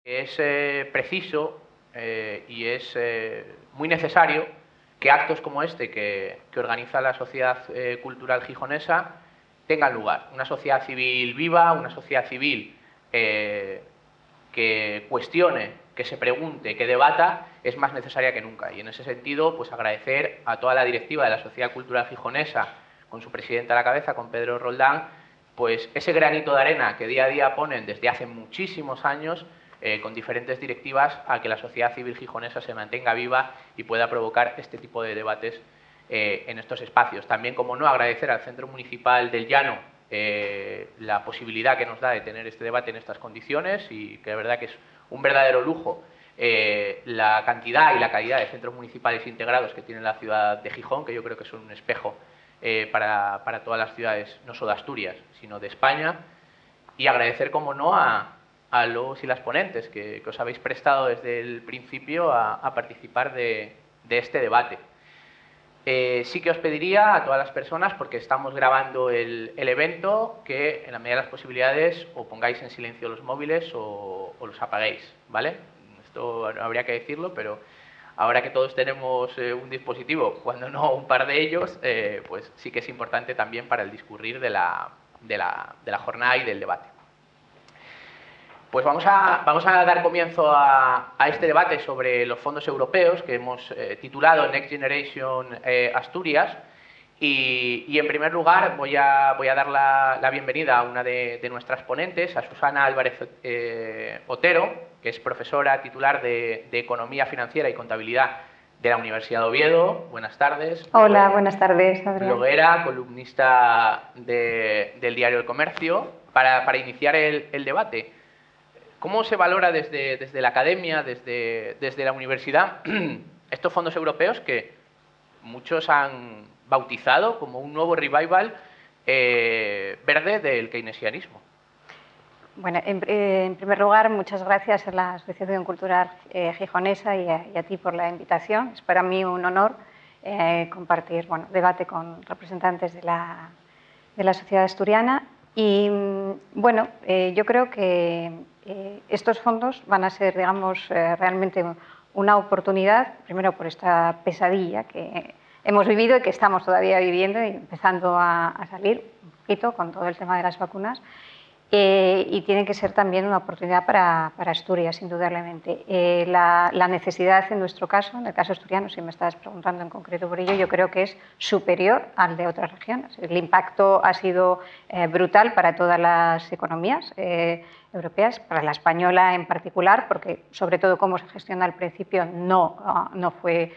Es preciso y es muy necesario que actos como este que organiza la Sociedad Cultural Gijonesa tengan lugar. Una sociedad civil viva, una sociedad civil que cuestione, que se pregunte, que debata, es más necesaria que nunca. Y en ese sentido, pues agradecer a toda la directiva de la Sociedad Cultural Gijonesa, con su presidenta a la cabeza, con Pedro Roldán, pues ese granito de arena que día a día ponen desde hace muchísimos años con diferentes directivas a que la sociedad civil gijonesa se mantenga viva y pueda provocar este tipo de debates en estos espacios. También, como no, agradecer al Centro Municipal del Llano la posibilidad que nos da de tener este debate en estas condiciones y que de verdad que es un verdadero lujo la cantidad y la calidad de centros municipales integrados que tiene la ciudad de Gijón, que yo creo que son un espejo para todas las ciudades, no solo de Asturias, sino de España, y agradecer, como no, a los y las ponentes que os habéis prestado desde el principio a participar de este debate. Sí que os pediría a todas las personas, porque estamos grabando el evento, que en la medida de las posibilidades o pongáis en silencio los móviles o los apaguéis, ¿vale? Esto no habría que decirlo, pero ahora que todos tenemos un dispositivo, cuando no un par de ellos, pues sí que es importante también para el discurrir de la jornada y del debate. Pues vamos a dar comienzo a este debate sobre los fondos europeos que hemos titulado Next Generation Asturias. Y en primer lugar voy a dar la bienvenida a una de nuestras ponentes, a Susana Álvarez Otero, que es profesora titular de Economía Financiera y Contabilidad de la Universidad de Oviedo. Buenas tardes. Hola, buenas tardes, Adrián. Bloguera, columnista del diario El Comercio. Para iniciar el debate, ¿cómo se valora desde la academia, desde la universidad, estos fondos europeos que muchos han bautizado como un nuevo revival verde del keynesianismo? Bueno, en primer lugar, muchas gracias a la Asociación Cultural Gijonesa y a ti por la invitación. Es para mí un honor compartir debate con representantes de la sociedad asturiana. Y bueno, yo creo que estos fondos van a ser, digamos, realmente una oportunidad, primero por esta pesadilla que hemos vivido y que estamos todavía viviendo y empezando a salir un poquito con todo el tema de las vacunas. Y tiene que ser también una oportunidad para Asturias, indudablemente. La necesidad, en nuestro caso, en el caso asturiano, si me estás preguntando en concreto por ello, yo creo que es superior al de otras regiones. El impacto ha sido brutal para todas las economías europeas, para la española en particular, porque sobre todo cómo se gestiona al principio no fue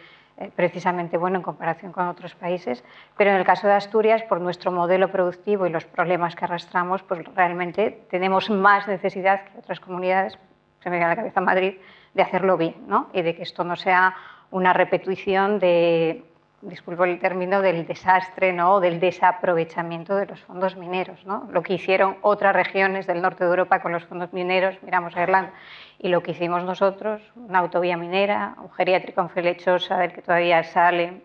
precisamente bueno en comparación con otros países, pero en el caso de Asturias, por nuestro modelo productivo y los problemas que arrastramos, pues realmente tenemos más necesidad que otras comunidades, se me viene a la cabeza Madrid, de hacerlo bien, ¿no? Y de que esto no sea una repetición de, disculpo el término, del desastre, ¿no? Del desaprovechamiento de los fondos mineros, ¿no? Lo que hicieron otras regiones del norte de Europa con los fondos mineros, miramos a Irlanda, y lo que hicimos nosotros, una autovía minera, un geriátrico en Felechosa del que todavía sale,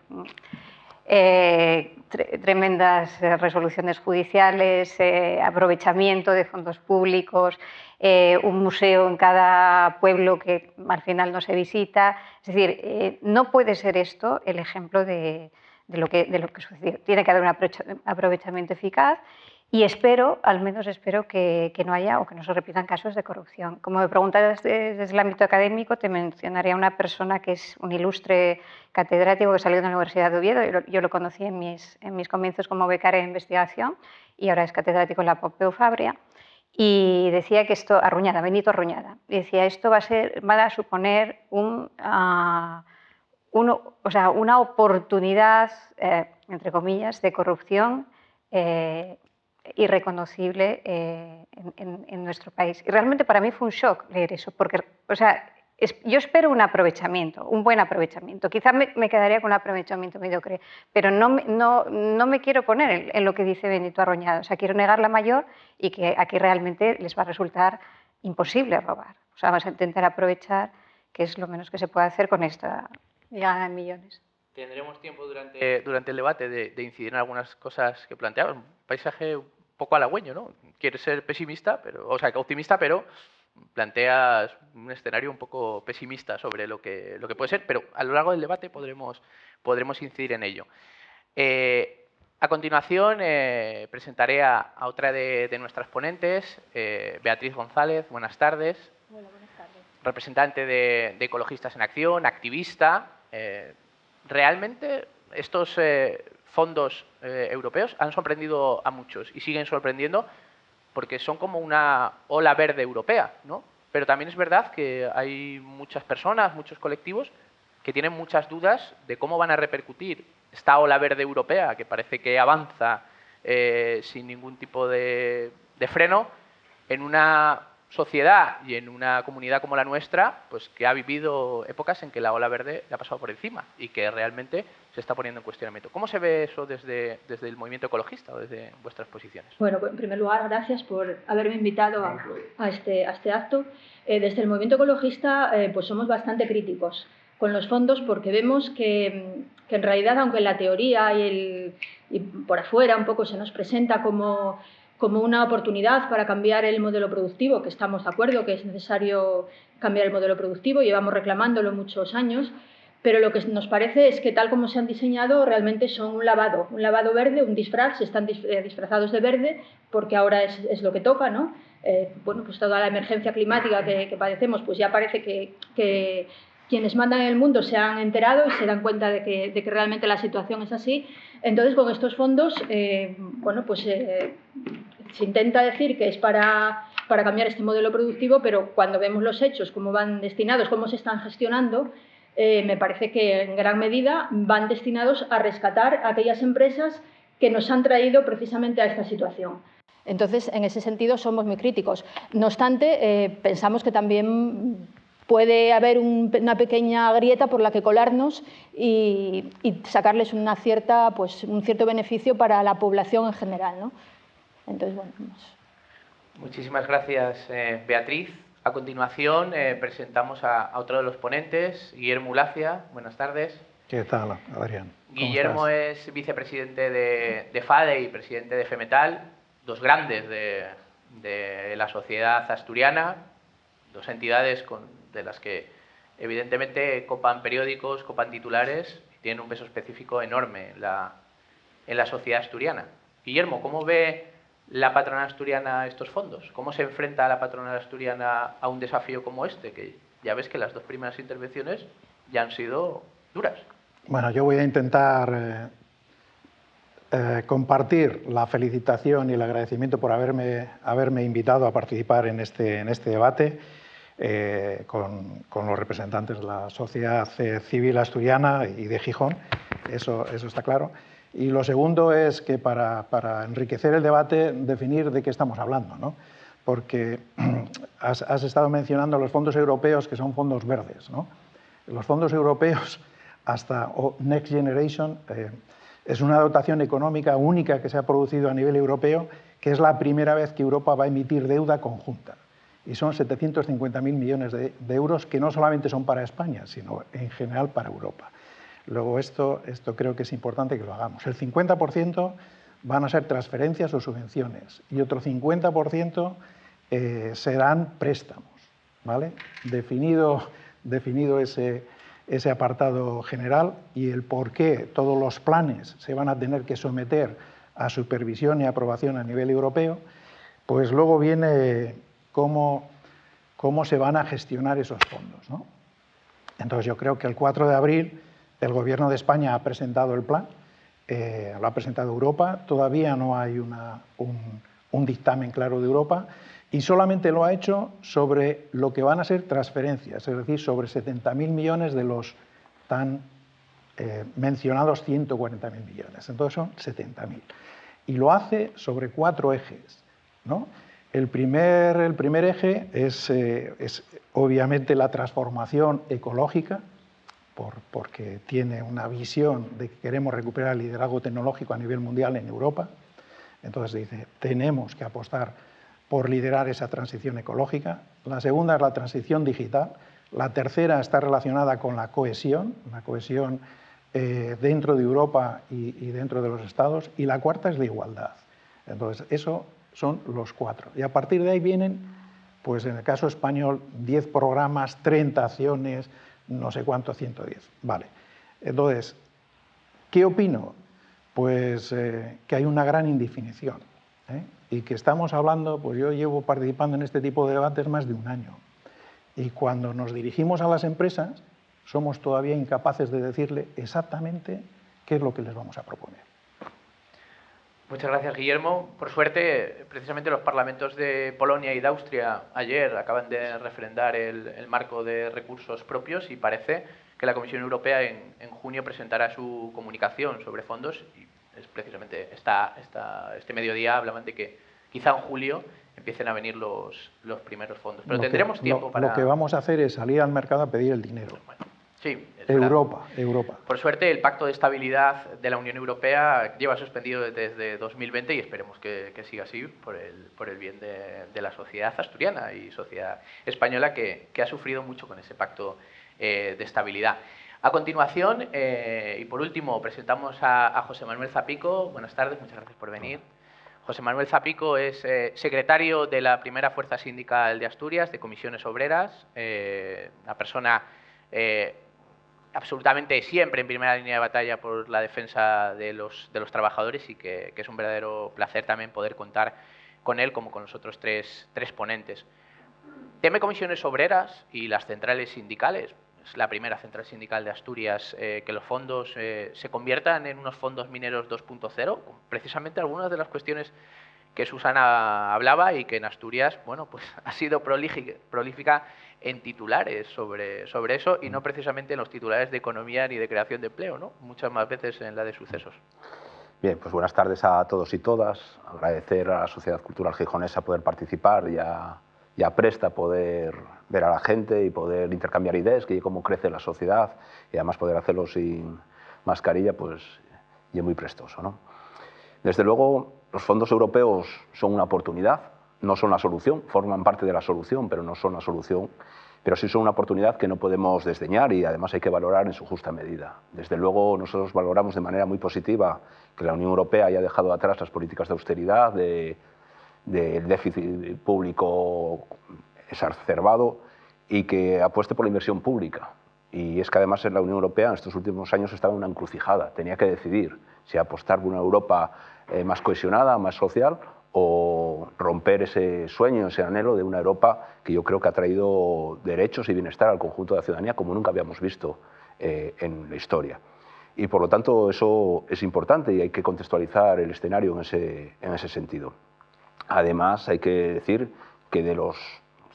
tremendas resoluciones judiciales, aprovechamiento de fondos públicos, un museo en cada pueblo que al final no se visita. Es decir, no puede ser esto el ejemplo de lo que sucedió. Tiene que haber un aprovechamiento eficaz. Y al menos espero que no haya o que no se repitan casos de corrupción. Como me preguntas desde el ámbito académico, te mencionaré a una persona que es un ilustre catedrático que salió de la Universidad de Oviedo. Yo lo conocí en mis comienzos como becaria de investigación y ahora es catedrático en la Pompeu Fabra. Y decía que esto, Benito Arruñada, decía esto va a suponer una oportunidad, entre comillas, de corrupción irreconocible en nuestro país. Y realmente para mí fue un shock leer eso, porque yo espero un aprovechamiento, un buen aprovechamiento. Quizá me quedaría con un aprovechamiento mediocre, pero no me quiero poner en lo que dice Benito Arroñado. O sea, quiero negar la mayor y que aquí realmente les va a resultar imposible robar. O sea, vamos a intentar aprovechar, que es lo menos que se puede hacer con esta llegada de millones. Tendremos tiempo durante el debate de incidir en algunas cosas que planteaban. Un paisaje un poco halagüeño, ¿no? Quiere ser pesimista, optimista, pero planteas un escenario un poco pesimista sobre lo que puede ser, pero a lo largo del debate podremos incidir en ello. A continuación, presentaré a otra de nuestras ponentes, Beatriz González. Buenas tardes. Hola, buenas tardes. Representante de Ecologistas en Acción, activista. Realmente estos fondos europeos han sorprendido a muchos y siguen sorprendiendo porque son como una ola verde europea, ¿no? Pero también es verdad que hay muchas personas, muchos colectivos que tienen muchas dudas de cómo van a repercutir esta ola verde europea, que parece que avanza sin ningún tipo de freno, en una sociedad y en una comunidad como la nuestra, pues que ha vivido épocas en que la ola verde le ha pasado por encima y que realmente se está poniendo en cuestionamiento. ¿Cómo se ve eso desde el movimiento ecologista o desde vuestras posiciones? Bueno, en primer lugar, gracias por haberme invitado a este acto. Desde el movimiento ecologista pues somos bastante críticos con los fondos porque vemos que en realidad, aunque en la teoría y por afuera un poco se nos presenta como una oportunidad para cambiar el modelo productivo, que estamos de acuerdo que es necesario cambiar el modelo productivo, llevamos reclamándolo muchos años, pero lo que nos parece es que tal como se han diseñado realmente son un lavado verde, un disfraz, están disfrazados de verde porque ahora es lo que toca, ¿no? Bueno, pues toda la emergencia climática que padecemos, pues ya parece que quienes mandan en el mundo se han enterado y se dan cuenta de que realmente la situación es así. Entonces, con estos fondos, bueno, pues se intenta decir que es para cambiar este modelo productivo, pero cuando vemos los hechos, cómo van destinados, cómo se están gestionando, me parece que en gran medida van destinados a rescatar a aquellas empresas que nos han traído precisamente a esta situación. Entonces, en ese sentido, somos muy críticos. No obstante, pensamos que también puede haber una pequeña grieta por la que colarnos y sacarles un cierto beneficio para la población en general, ¿no? Entonces, bueno, vamos. Muchísimas gracias, Beatriz. A continuación, presentamos a otro de los ponentes, Guillermo Ulacia. Buenas tardes. ¿Qué tal, Adrián? Guillermo es vicepresidente de FADE y presidente de FEMETAL, dos grandes de la sociedad asturiana, dos entidades de las que evidentemente copan periódicos, copan titulares y tienen un peso específico enorme en la sociedad asturiana. Guillermo, ¿cómo ve la patronal asturiana estos fondos? ¿Cómo se enfrenta la patronal asturiana a un desafío como este? Que ya ves que las dos primeras intervenciones ya han sido duras. Bueno, yo voy a intentar compartir la felicitación y el agradecimiento por haberme invitado a participar en este debate con los representantes de la sociedad civil asturiana y de Gijón, eso está claro. Y lo segundo es que para enriquecer el debate, definir de qué estamos hablando, ¿no? Porque has estado mencionando los fondos europeos, que son fondos verdes, ¿no? Los fondos europeos, hasta Next Generation, es una dotación económica única que se ha producido a nivel europeo, que es la primera vez que Europa va a emitir deuda conjunta. Y son 750.000 millones de euros que no solamente son para España, sino en general para Europa. Luego esto creo que es importante que lo hagamos. El 50% van a ser transferencias o subvenciones y otro 50% serán préstamos, ¿vale? Definido ese apartado general y el por qué todos los planes se van a tener que someter a supervisión y aprobación a nivel europeo, pues luego viene cómo se van a gestionar esos fondos, ¿no? Entonces yo creo que el 4 de abril el Gobierno de España ha presentado el plan, lo ha presentado Europa, todavía no hay un dictamen claro de Europa y solamente lo ha hecho sobre lo que van a ser transferencias, es decir, sobre 70.000 millones de los tan mencionados 140.000 millones, entonces son 70.000. Y lo hace sobre 4 ejes, ¿no? El primer eje es obviamente la transformación ecológica, porque tiene una visión de que queremos recuperar el liderazgo tecnológico a nivel mundial en Europa. Entonces dice, tenemos que apostar por liderar esa transición ecológica. La segunda es la transición digital. La tercera está relacionada con la cohesión dentro de Europa y dentro de los Estados. Y la cuarta es la igualdad. Entonces, eso son los 4. Y a partir de ahí vienen Pues en el caso español, 10 programas, 30 acciones, no sé cuánto, 110. Vale. Entonces, ¿qué opino? Pues que hay una gran indefinición, ¿eh? Y que estamos hablando, pues yo llevo participando en este tipo de debates más de un año. Y cuando nos dirigimos a las empresas, somos todavía incapaces de decirle exactamente qué es lo que les vamos a proponer. Muchas gracias, Guillermo. Por suerte, precisamente los parlamentos de Polonia y de Austria ayer acaban de refrendar el marco de recursos propios y parece que la Comisión Europea en junio presentará su comunicación sobre fondos y es precisamente este mediodía hablaban de que quizá en julio empiecen a venir los primeros fondos. Pero tendremos tiempo para... Lo que vamos a hacer es salir al mercado a pedir el dinero. Bueno, sí, Europa. Por suerte, el Pacto de Estabilidad de la Unión Europea lleva suspendido desde 2020 y esperemos que siga así por el bien de la sociedad asturiana y sociedad española que ha sufrido mucho con ese Pacto de Estabilidad. A continuación, y por último, presentamos a José Manuel Zapico. Buenas tardes, muchas gracias por venir. José Manuel Zapico es secretario de la primera fuerza sindical de Asturias, de Comisiones Obreras, una persona absolutamente siempre en primera línea de batalla por la defensa de los trabajadores y que es un verdadero placer también poder contar con él como con los otros tres ponentes. Tema Comisiones Obreras y las centrales sindicales. Es la primera central sindical de Asturias que los fondos se conviertan en unos fondos mineros 2.0, precisamente algunas de las cuestiones que Susana hablaba y que en Asturias, bueno, pues ha sido prolífica en titulares sobre eso y no precisamente en los titulares de economía ni de creación de empleo, ¿no? Muchas más veces en la de sucesos. Bien, pues buenas tardes a todos y todas. Agradecer a la Sociedad Cultural Gijonesa poder participar ya presta poder ver a la gente y poder intercambiar ideas, que cómo crece la sociedad y además poder hacerlo sin mascarilla, pues y es muy prestoso, ¿no? Desde luego, los fondos europeos son una oportunidad, no son la solución, forman parte de la solución, pero no son la solución, pero sí son una oportunidad que no podemos desdeñar y además hay que valorar en su justa medida. Desde luego, nosotros valoramos de manera muy positiva que la Unión Europea haya dejado atrás las políticas de austeridad, del déficit público exacerbado y que apueste por la inversión pública. Y es que además en la Unión Europea en estos últimos años estaba en una encrucijada, tenía que decidir si apostar por una Europa más cohesionada, más social o romper ese sueño, ese anhelo de una Europa que yo creo que ha traído derechos y bienestar al conjunto de la ciudadanía como nunca habíamos visto en la historia. Y por lo tanto eso es importante y hay que contextualizar el escenario en ese sentido. Además hay que decir que de los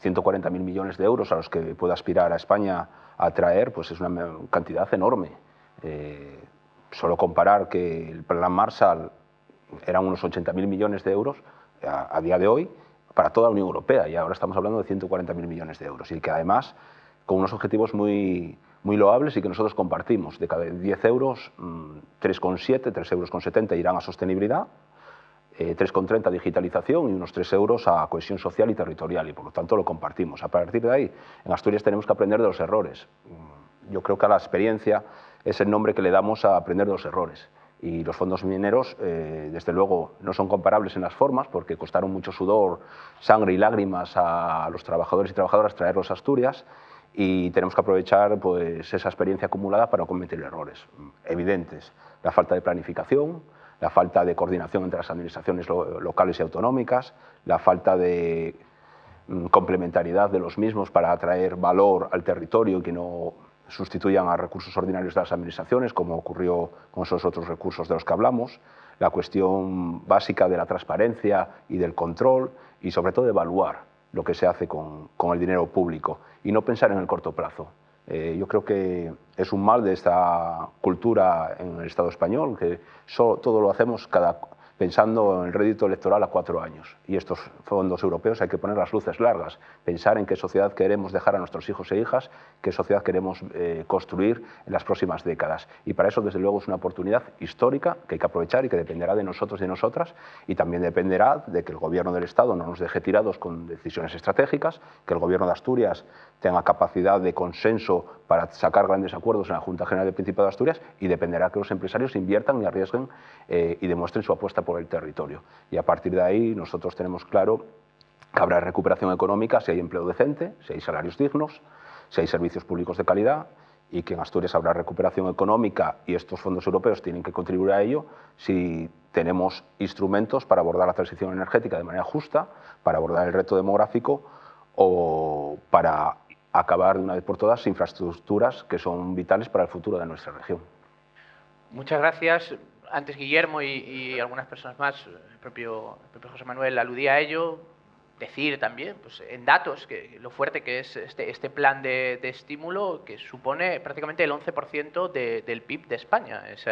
140.000 millones de euros a los que puede aspirar a España a traer, pues es una cantidad enorme. Solo comparar que el plan Marshall eran unos 80.000 millones de euros a día de hoy para toda la Unión Europea y ahora estamos hablando de 140.000 millones de euros y que además con unos objetivos muy loables y que nosotros compartimos. De cada 10 euros, 3,7, 3,70 euros irán a sostenibilidad, 3,30 a digitalización y unos 3 euros a cohesión social y territorial y por lo tanto lo compartimos. A partir de ahí, en Asturias tenemos que aprender de los errores. Yo creo que a la experiencia es el nombre que le damos a aprender de los errores. Y los fondos mineros, desde luego, no son comparables en las formas porque costaron mucho sudor, sangre y lágrimas a los trabajadores y trabajadoras traerlos a Asturias y tenemos que aprovechar pues, esa experiencia acumulada para no cometer errores evidentes. La falta de planificación, la falta de coordinación entre las administraciones locales y autonómicas, la falta de complementariedad de los mismos para atraer valor al territorio y que no sustituyan a recursos ordinarios de las administraciones, como ocurrió con esos otros recursos de los que hablamos, la cuestión básica de la transparencia y del control y sobre todo de evaluar lo que se hace con el dinero público y no pensar en el corto plazo. Yo creo que es un mal de esta cultura en el Estado español, que todo lo hacemos pensando en el rédito electoral a 4 años. Y estos fondos europeos hay que poner las luces largas, pensar en qué sociedad queremos dejar a nuestros hijos e hijas, qué sociedad queremos construir en las próximas décadas. Y para eso, desde luego, es una oportunidad histórica que hay que aprovechar y que dependerá de nosotros y de nosotras, y también dependerá de que el Gobierno del Estado no nos deje tirados con decisiones estratégicas, que el Gobierno de Asturias tenga capacidad de consenso para sacar grandes acuerdos en la Junta General del Principado de Asturias, y dependerá que los empresarios inviertan y arriesguen y demuestren su apuesta por el territorio. Y a partir de ahí nosotros tenemos claro que habrá recuperación económica si hay empleo decente, si hay salarios dignos, si hay servicios públicos de calidad, y que en Asturias habrá recuperación económica y estos fondos europeos tienen que contribuir a ello si tenemos instrumentos para abordar la transición energética de manera justa, para abordar el reto demográfico o para acabar de una vez por todas infraestructuras que son vitales para el futuro de nuestra región. Muchas gracias. Antes Guillermo y algunas personas más, el propio José Manuel aludía a ello. Decir también, pues, en datos, que lo fuerte que es este plan de estímulo, que supone prácticamente el 11% del PIB de España. Esos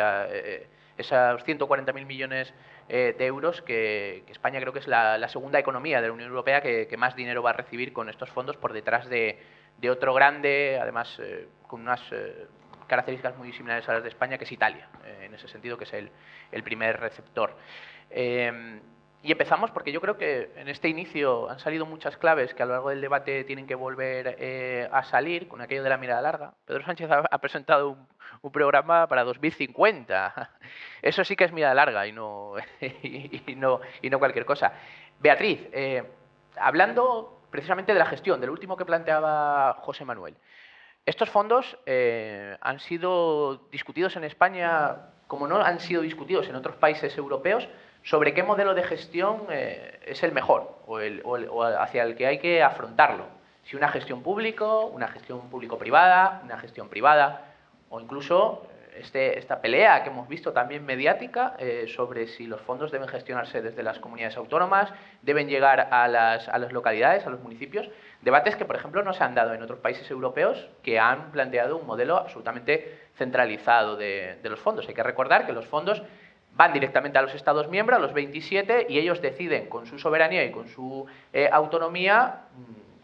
140.000 millones de euros que España creo que es la segunda economía de la Unión Europea que más dinero va a recibir con estos fondos, por detrás de otro grande, además con unas características muy similares a las de España, que es Italia, en ese sentido, que es el primer receptor. Y empezamos porque yo creo que en este inicio han salido muchas claves que a lo largo del debate tienen que volver a salir, con aquello de la mirada larga. Pedro Sánchez ha presentado un programa para 2050. Eso sí que es mirada larga y no cualquier cosa. Beatriz, hablando precisamente de la gestión, del último que planteaba José Manuel. Estos fondos han sido discutidos en España como no han sido discutidos en otros países europeos, sobre qué modelo de gestión es el mejor o hacia el que hay que afrontarlo. Si una gestión público-privada, una gestión privada, o incluso esta pelea que hemos visto también mediática sobre si los fondos deben gestionarse desde las comunidades autónomas, deben llegar a las localidades, a los municipios. Debates que, por ejemplo, no se han dado en otros países europeos que han planteado un modelo absolutamente centralizado de los fondos. Hay que recordar que los fondos van directamente a los Estados miembros, a los 27, y ellos deciden con su soberanía y con su autonomía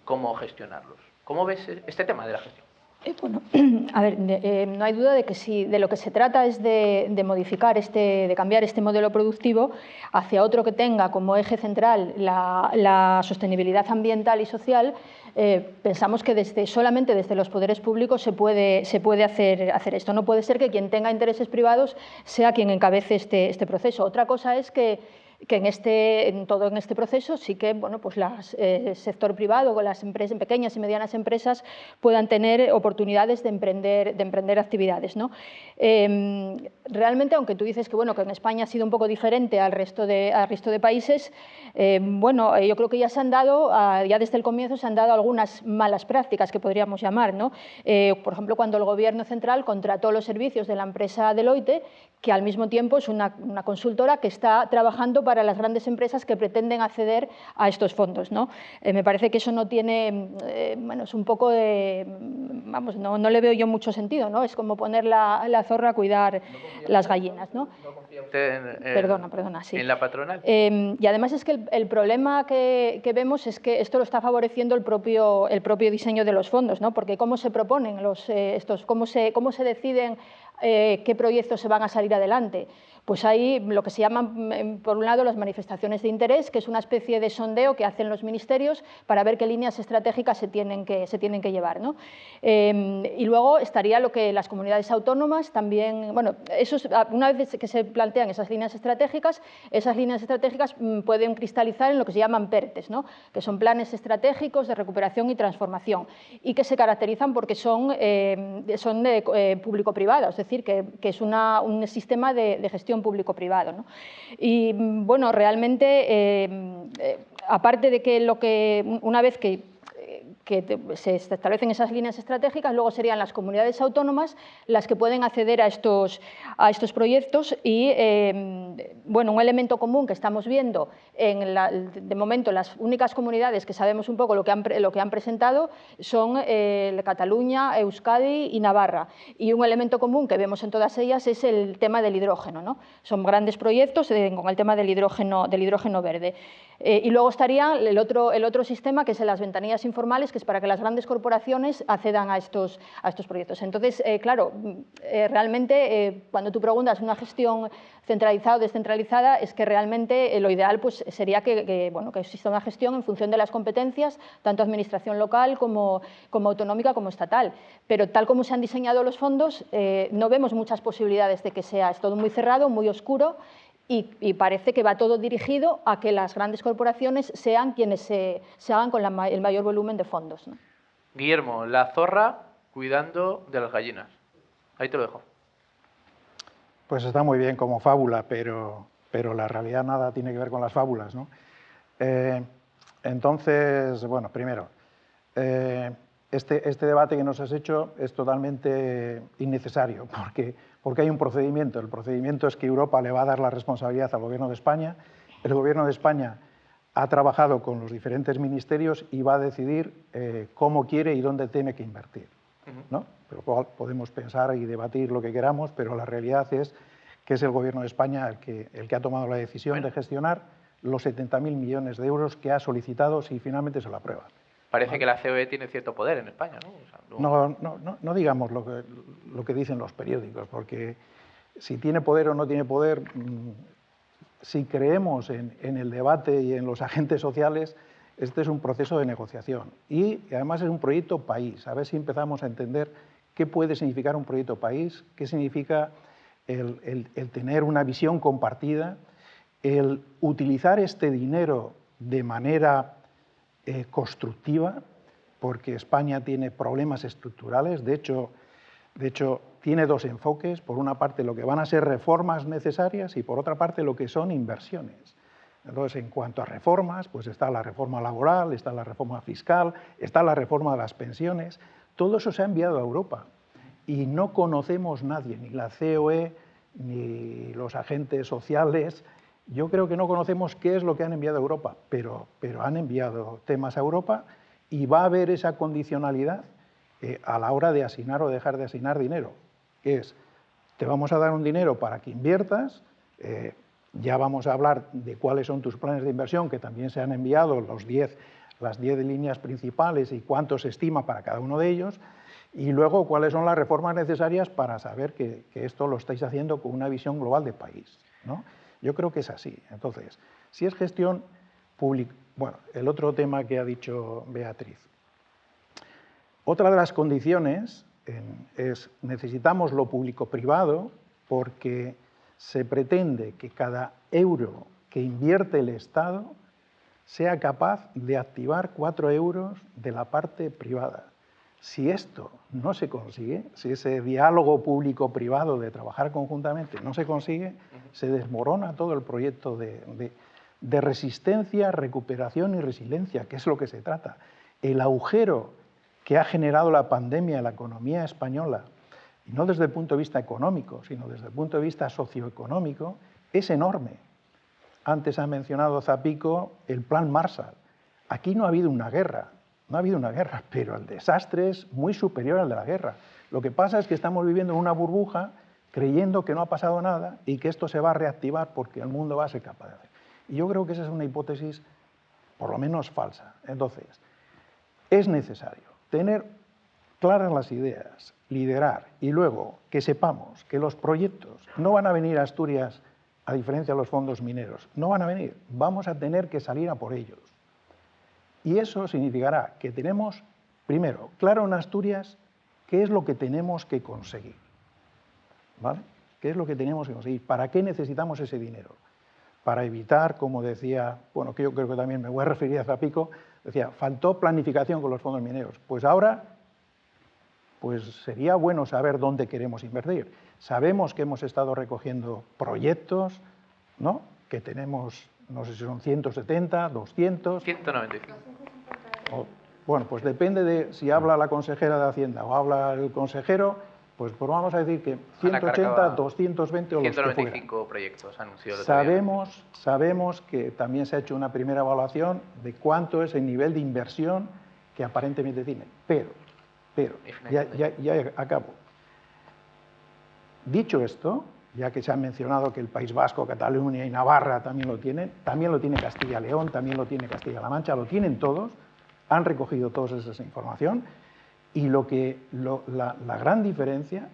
cómo gestionarlos. ¿Cómo ves este tema de la gestión? Bueno, a ver, no hay duda de que si de lo que se trata es de modificar, de cambiar este modelo productivo hacia otro que tenga como eje central la sostenibilidad ambiental y social, pensamos que solamente desde los poderes públicos se puede hacer esto. No puede ser que quien tenga intereses privados sea quien encabece este proceso. Otra cosa es que en todo este proceso sí que pues el sector privado o las empresas, pequeñas y medianas empresas puedan tener oportunidades de emprender actividades, ¿no? Realmente, aunque tú dices que en España ha sido un poco diferente al resto de países, yo creo que ya desde el comienzo se han dado algunas malas prácticas que podríamos llamar, ¿no? Por ejemplo, cuando el Gobierno central contrató los servicios de la empresa Deloitte, que al mismo tiempo es una consultora que está trabajando para las grandes empresas que pretenden acceder a estos fondos, ¿no? Me parece que eso no tiene, es un poco de, no le veo yo mucho sentido, ¿no? Es como poner la zorra a cuidar las gallinas, ¿no? ¿No confía usted Perdona, sí. en la patronal? Y además es que el problema que vemos es que esto lo está favoreciendo el propio diseño de los fondos, ¿no? Porque cómo se proponen cómo se deciden qué proyectos se van a salir adelante. Pues hay lo que se llaman, por un lado, las manifestaciones de interés, que es una especie de sondeo que hacen los ministerios para ver qué líneas estratégicas se tienen que llevar, ¿no? Y luego estaría lo que las comunidades autónomas también, una vez que se plantean esas líneas estratégicas pueden cristalizar en lo que se llaman PERTES, ¿no? Que son planes estratégicos de recuperación y transformación, y que se caracterizan porque son público-privados, es decir, que es un sistema de gestión público-privado, ¿no? Y realmente, aparte de que una vez que se establecen esas líneas estratégicas, luego serían las comunidades autónomas las que pueden acceder a estos proyectos y, un elemento común que estamos viendo, de momento las únicas comunidades que sabemos un poco lo que han presentado son Cataluña, Euskadi y Navarra, y un elemento común que vemos en todas ellas es el tema del hidrógeno, ¿no? Son grandes proyectos con el tema del hidrógeno verde. Y luego estaría el otro sistema, que es las ventanillas informales, que es para que las grandes corporaciones accedan a estos proyectos. Entonces, claro, realmente cuando tú preguntas una gestión centralizada o descentralizada, es que realmente lo ideal pues, sería que exista una gestión en función de las competencias, tanto administración local como autonómica como estatal. Pero tal como se han diseñado los fondos, no vemos muchas posibilidades de que sea, es todo muy cerrado, muy oscuro, y parece que va todo dirigido a que las grandes corporaciones sean quienes se hagan con el mayor volumen de fondos, ¿no? Guillermo, la zorra cuidando de las gallinas. Ahí te lo dejo. Pues está muy bien como fábula, pero la realidad nada tiene que ver con las fábulas, ¿no? Entonces, bueno, primero, este debate que nos has hecho es totalmente innecesario, porque hay un procedimiento. El procedimiento es que Europa le va a dar la responsabilidad al Gobierno de España. El Gobierno de España ha trabajado con los diferentes ministerios y va a decidir cómo quiere y dónde tiene que invertir, ¿no? Pero podemos pensar y debatir lo que queramos, pero la realidad es que es el Gobierno de España el que ha tomado la decisión de gestionar los 70.000 millones de euros que ha solicitado si finalmente se lo aprueban. Parece que la COE tiene cierto poder en España, ¿no? O sea, No digamos lo que dicen los periódicos, porque si tiene poder o no tiene poder, si creemos en el debate y en los agentes sociales, este es un proceso de negociación. Y además es un proyecto país. A ver si empezamos a entender qué puede significar un proyecto país, qué significa el tener una visión compartida, el utilizar este dinero de manera constructiva, porque España tiene problemas estructurales. De hecho, tiene dos enfoques. Por una parte, lo que van a ser reformas necesarias y por otra parte, lo que son inversiones. Entonces, en cuanto a reformas, pues está la reforma laboral, está la reforma fiscal, está la reforma de las pensiones. Todo eso se ha enviado a Europa y no conocemos nadie, ni la COE, ni los agentes sociales. Yo creo que no conocemos qué es lo que han enviado a Europa, pero han enviado temas a Europa y va a haber esa condicionalidad a la hora de asignar o dejar de asignar dinero. Es, te vamos a dar un dinero para que inviertas, ya vamos a hablar de cuáles son tus planes de inversión, que también se han enviado las 10 líneas principales y cuánto se estima para cada uno de ellos, y luego cuáles son las reformas necesarias para saber que esto lo estáis haciendo con una visión global de país, ¿no? Yo creo que es así. Entonces, si es gestión pública... Bueno, el otro tema que ha dicho Beatriz. Otra de las condiciones es necesitamos lo público-privado porque se pretende que cada euro que invierte el Estado sea capaz de activar 4 euros de la parte privada. Si esto no se consigue, si ese diálogo público-privado de trabajar conjuntamente no se consigue, se desmorona todo el proyecto de resistencia, recuperación y resiliencia, que es lo que se trata. El agujero que ha generado la pandemia en la economía española, y no desde el punto de vista económico, sino desde el punto de vista socioeconómico, es enorme. Antes ha mencionado Zapico el Plan Marshall. Aquí no ha habido una guerra. No ha habido una guerra, pero el desastre es muy superior al de la guerra. Lo que pasa es que estamos viviendo en una burbuja creyendo que no ha pasado nada y que esto se va a reactivar porque el mundo va a ser capaz de hacer. Y yo creo que esa es una hipótesis por lo menos falsa. Entonces, es necesario tener claras las ideas, liderar y luego que sepamos que los proyectos no van a venir a Asturias a diferencia de los fondos mineros. No van a venir, vamos a tener que salir a por ellos. Y eso significará que tenemos, primero, claro en Asturias, qué es lo que tenemos que conseguir. ¿Vale? ¿Qué es lo que tenemos que conseguir? ¿Para qué necesitamos ese dinero? Para evitar, como decía, bueno, que yo creo que también me voy a referir a Zapico, decía, faltó planificación con los fondos mineros. Pues ahora, pues sería bueno saber dónde queremos invertir. Sabemos que hemos estado recogiendo proyectos, ¿no? Que tenemos... No sé si son 170, 200... 195. Bueno, pues depende de si habla la consejera de Hacienda o habla el consejero, pues vamos a decir que 180, 220 o los que fuera. 195 proyectos anunciados el otro día. Sabemos que también se ha hecho una primera evaluación de cuánto es el nivel de inversión que aparentemente tiene. Pero ya acabo. Dicho esto, ya que se ha mencionado que el País Vasco, Cataluña y Navarra también lo tiene Castilla y León, también lo tiene Castilla-La Mancha, lo tienen todos, han recogido toda esa información y la gran diferencia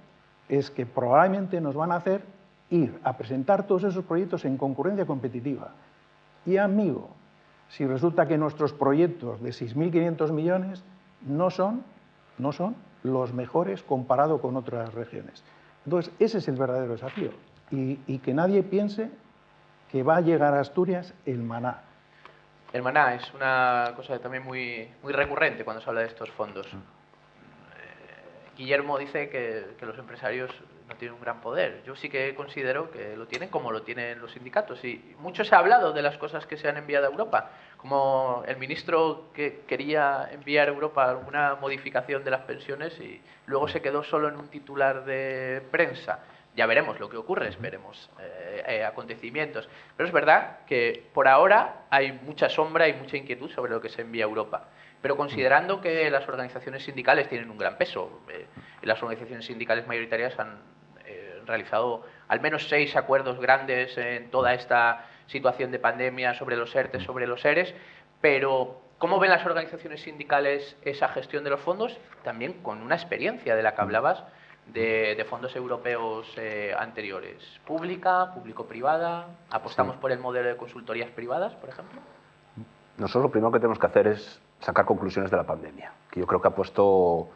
es que probablemente nos van a hacer ir a presentar todos esos proyectos en concurrencia competitiva. Y amigo, si resulta que nuestros proyectos de 6.500 millones no son los mejores comparado con otras regiones. Entonces, ese es el verdadero desafío. Y que nadie piense que va a llegar a Asturias el maná. El maná es una cosa también muy recurrente cuando se habla de estos fondos. Guillermo dice que los empresarios no tienen un gran poder. Yo sí que considero que lo tienen como lo tienen los sindicatos. Y mucho se ha hablado de las cosas que se han enviado a Europa, como el ministro que quería enviar a Europa alguna modificación de las pensiones y luego se quedó solo en un titular de prensa. Ya veremos lo que ocurre, esperemos acontecimientos. Pero es verdad que por ahora hay mucha sombra y mucha inquietud sobre lo que se envía a Europa. Pero considerando que las organizaciones sindicales tienen un gran peso, las organizaciones sindicales mayoritarias han realizado al menos 6 acuerdos grandes en toda esta situación de pandemia sobre los ERTE, sobre los ERES, pero ¿cómo ven las organizaciones sindicales esa gestión de los fondos? También con una experiencia de la que hablabas, de fondos europeos anteriores. ¿Pública, público-privada? ¿Apostamos por el modelo de consultorías privadas, por ejemplo? Nosotros lo primero que tenemos que hacer es sacar conclusiones de la pandemia, que yo creo que ha puesto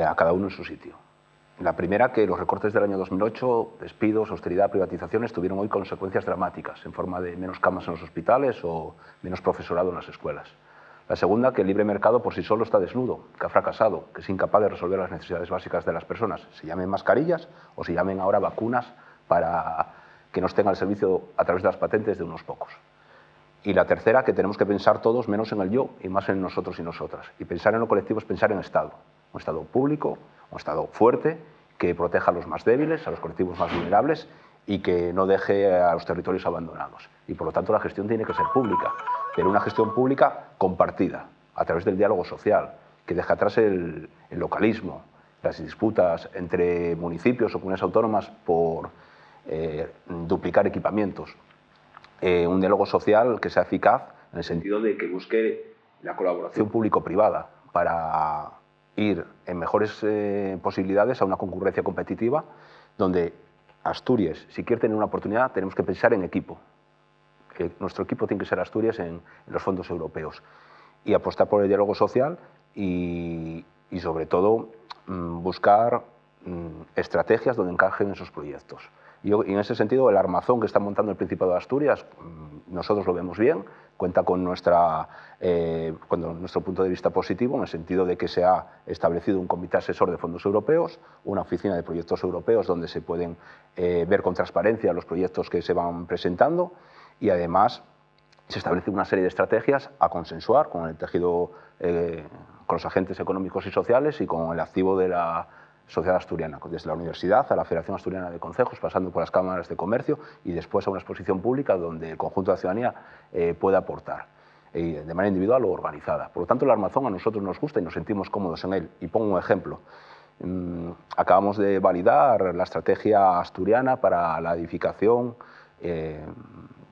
a cada uno en su sitio. La primera, que los recortes del año 2008, despidos, austeridad, privatizaciones, tuvieron hoy consecuencias dramáticas en forma de menos camas en los hospitales o menos profesorado en las escuelas. La segunda, que el libre mercado por sí solo está desnudo, que ha fracasado, que es incapaz de resolver las necesidades básicas de las personas, se llamen mascarillas o se llamen ahora vacunas para que no estén al servicio a través de las patentes de unos pocos. Y la tercera, que tenemos que pensar todos menos en el yo y más en nosotros y nosotras. Y pensar en lo colectivo es pensar en Estado. Un Estado público, un Estado fuerte, que proteja a los más débiles, a los colectivos más vulnerables y que no deje a los territorios abandonados. Y por lo tanto la gestión tiene que ser pública, pero una gestión pública compartida, a través del diálogo social, que deja atrás el localismo, las disputas entre municipios o comunidades autónomas por duplicar equipamientos. Un diálogo social que sea eficaz en el sentido de que busque la colaboración público-privada para ir en mejores posibilidades a una concurrencia competitiva donde Asturias, si quiere tener una oportunidad, tenemos que pensar en equipo. Nuestro equipo tiene que ser Asturias en los fondos europeos y apostar por el diálogo social y sobre todo buscar estrategias donde encajen esos proyectos. Y en ese sentido, el armazón que está montando el Principado de Asturias, nosotros lo vemos bien, cuenta con nuestro punto de vista positivo, en el sentido de que se ha establecido un comité asesor de fondos europeos, una oficina de proyectos europeos donde se pueden ver con transparencia los proyectos que se van presentando y además se establece una serie de estrategias a consensuar con el tejido, con los agentes económicos y sociales y con el activo de la sociedad asturiana, desde la universidad a la Federación Asturiana de Concejos, pasando por las cámaras de comercio y después a una exposición pública donde el conjunto de la ciudadanía pueda aportar, de manera individual o organizada. Por lo tanto, el armazón a nosotros nos gusta y nos sentimos cómodos en él. Y pongo un ejemplo. Acabamos de validar la estrategia asturiana para la edificación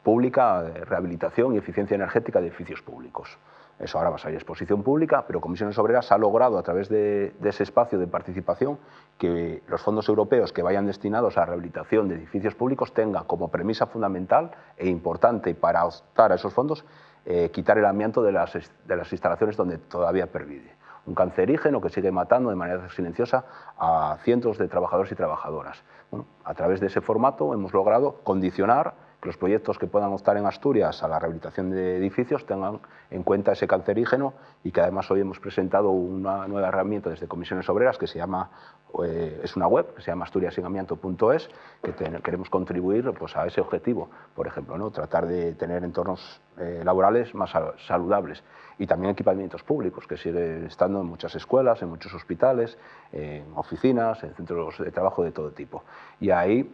pública, de rehabilitación y eficiencia energética de edificios públicos. Eso ahora va a salir a exposición pública, pero Comisiones Obreras ha logrado a través de ese espacio de participación que los fondos europeos que vayan destinados a la rehabilitación de edificios públicos tengan como premisa fundamental e importante para optar a esos fondos quitar el amianto de las instalaciones donde todavía pervive. Un cancerígeno que sigue matando de manera silenciosa a cientos de trabajadores y trabajadoras. Bueno, a través de ese formato hemos logrado condicionar que los proyectos que puedan optar en Asturias a la rehabilitación de edificios tengan en cuenta ese cancerígeno y que además hoy hemos presentado una nueva herramienta desde Comisiones Obreras que se llama, es una web que se llama asturiasinamianto.es, que queremos contribuir pues, a ese objetivo, por ejemplo, ¿no? Tratar de tener entornos laborales más saludables y también equipamientos públicos que siguen estando en muchas escuelas, en muchos hospitales, en oficinas, en centros de trabajo de todo tipo. Y ahí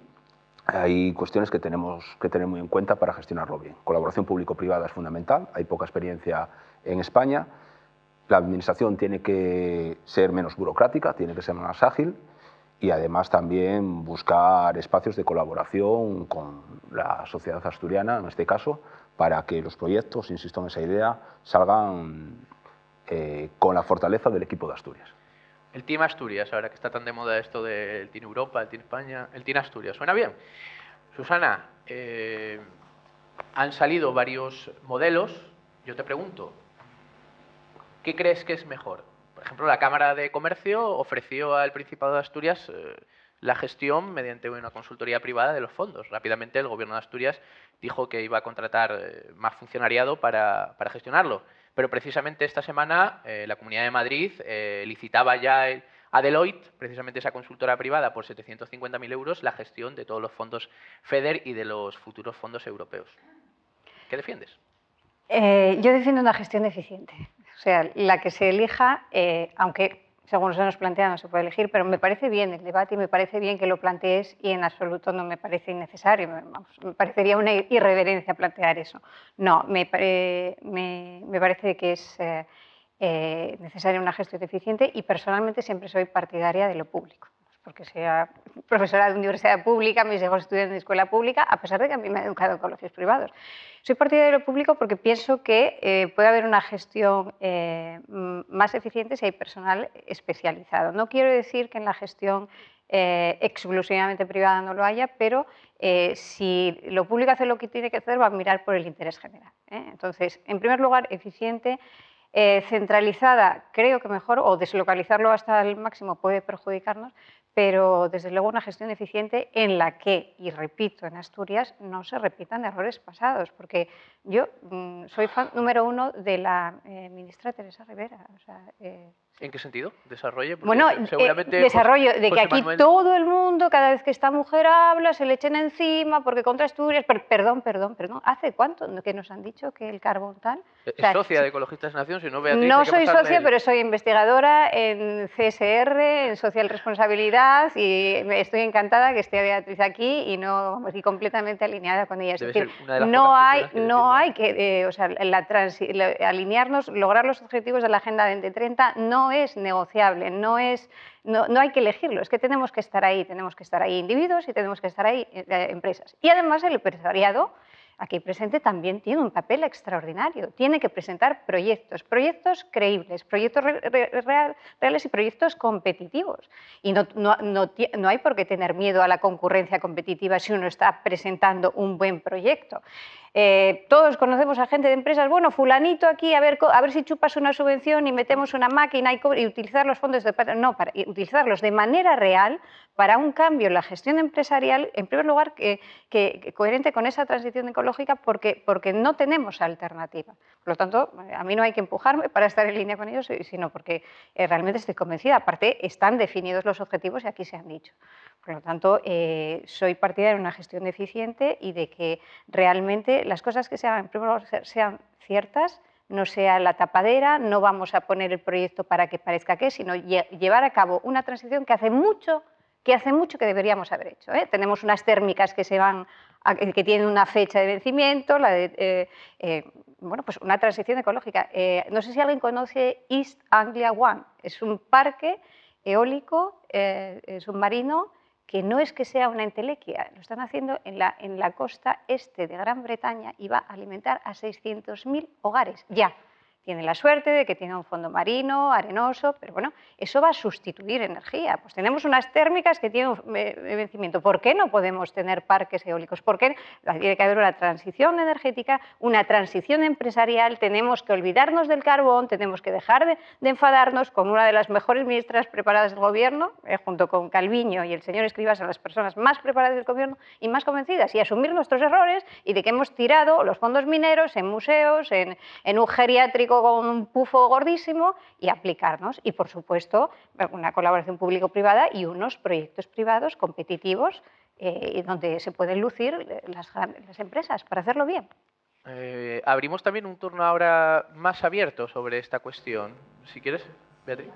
hay cuestiones que tenemos que tener muy en cuenta para gestionarlo bien. Colaboración público-privada es fundamental, hay poca experiencia en España. La administración tiene que ser menos burocrática, tiene que ser más ágil y además también buscar espacios de colaboración con la sociedad asturiana, en este caso, para que los proyectos, insisto en esa idea, salgan con la fortaleza del equipo de Asturias. El Team Asturias, ahora que está tan de moda esto del Team Europa, el Team España, el Team Asturias, ¿suena bien? Susana, han salido varios modelos, yo te pregunto, ¿qué crees que es mejor? Por ejemplo, la Cámara de Comercio ofreció al Principado de Asturias la gestión mediante una consultoría privada de los fondos. Rápidamente el Gobierno de Asturias dijo que iba a contratar más funcionariado para gestionarlo. Pero precisamente esta semana la Comunidad de Madrid licitaba ya a Deloitte, precisamente esa consultora privada, por 750.000 euros la gestión de todos los fondos FEDER y de los futuros fondos europeos. ¿Qué defiendes? Yo defiendo una gestión eficiente. O sea, la que se elija, aunque según se nos plantea no se puede elegir, pero me parece bien el debate y me parece bien que lo plantees y en absoluto no me parece innecesario. Me parecería una irreverencia plantear eso. No, me parece que es necesaria una gestión eficiente y personalmente siempre soy partidaria de lo público. Porque sea profesora de universidad pública, mis hijos estudian en escuela pública, a pesar de que a mí me he educado en colegios privados. Soy partidaria de lo público porque pienso que puede haber una gestión más eficiente si hay personal especializado. No quiero decir que en la gestión exclusivamente privada no lo haya, pero si lo público hace lo que tiene que hacer, va a mirar por el interés general. Entonces, en primer lugar, eficiente. Centralizada, creo que mejor, o deslocalizarlo hasta el máximo puede perjudicarnos, pero desde luego una gestión eficiente en la que, y repito, en Asturias no se repitan errores pasados, porque yo soy fan número 1 de la ministra Teresa Rivera. O sea, ¿En qué sentido? ¿Desarrolle? Porque bueno, seguramente desarrollo de que José aquí Manuel... todo el mundo, cada vez que esta mujer habla, se le echen encima porque contra Asturias... Perdón. ¿Hace cuánto que nos han dicho que el carbón tal? Es O sea, socia de Ecologistas en Acción, si no, Beatriz... No soy socia, pero soy investigadora en CSR, en Social Responsabilidad, y estoy encantada que esté Beatriz aquí y no estoy completamente alineada con ella. Es decir, no hay que, o sea, alinearnos, lograr los objetivos de la Agenda 2030 no es negociable, no hay que elegirlo, es que tenemos que estar ahí individuos y tenemos que estar ahí empresas. Y además el empresariado aquí presente también tiene un papel extraordinario, tiene que presentar proyectos creíbles, proyectos reales y proyectos competitivos. Y no hay por qué tener miedo a la concurrencia competitiva si uno está presentando un buen proyecto. Todos conocemos a gente de empresas, bueno, fulanito aquí, a ver si chupas una subvención y metemos una máquina y utilizar los fondos para utilizarlos de manera real para un cambio en la gestión empresarial, en primer lugar, coherente con esa transición ecológica, porque no tenemos alternativa. Por lo tanto, a mí no hay que empujarme para estar en línea con ellos, sino porque realmente estoy convencida. Aparte, están definidos los objetivos y aquí se han dicho. Por lo tanto, soy partidaria de una gestión eficiente y de que realmente las cosas que se hagan, en primer lugar, sean ciertas, no sea la tapadera, no vamos a poner el proyecto para que parezca que, sino llevar a cabo una transición que hace mucho que deberíamos haber hecho. Tenemos unas térmicas que tienen una fecha de vencimiento, bueno, pues una transición ecológica. No sé si alguien conoce East Anglia One, es un parque eólico submarino que no es que sea una entelequia, lo están haciendo en la costa este de Gran Bretaña y va a alimentar a 600.000 hogares ya. Tiene la suerte de que tiene un fondo marino, arenoso, pero bueno, eso va a sustituir energía. Pues tenemos unas térmicas que tienen un vencimiento. ¿Por qué no podemos tener parques eólicos? ¿Por qué tiene que haber una transición energética, una transición empresarial? Tenemos que olvidarnos del carbón, tenemos que dejar de enfadarnos con una de las mejores ministras preparadas del Gobierno, junto con Calviño y el señor Escrivá, son las personas más preparadas del Gobierno y más convencidas, y asumir nuestros errores y de que hemos tirado los fondos mineros en museos, en un geriátrico con un pufo gordísimo y aplicarnos. Y, por supuesto, una colaboración público-privada y unos proyectos privados competitivos donde se pueden lucir las empresas para hacerlo bien. Abrimos también un turno ahora más abierto sobre esta cuestión. Si quieres, Beatriz.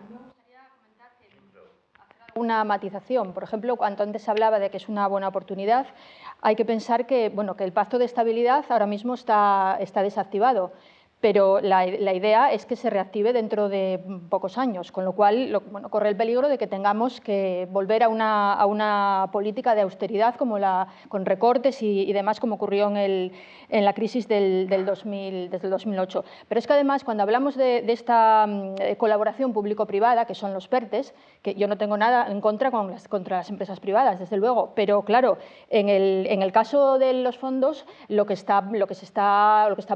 Una matización. Por ejemplo, cuando antes se hablaba de que es una buena oportunidad, hay que pensar que el Pacto de Estabilidad ahora mismo está desactivado. Pero la idea es que se reactive dentro de pocos años, con lo cual corre el peligro de que tengamos que volver a una política de austeridad con recortes y demás, como ocurrió en la crisis desde el 2008. Pero es que además, cuando hablamos de esta colaboración público-privada, que son los PERTEs, que yo no tengo nada en contra contra las empresas privadas, desde luego, pero claro, en el caso de los fondos, lo que está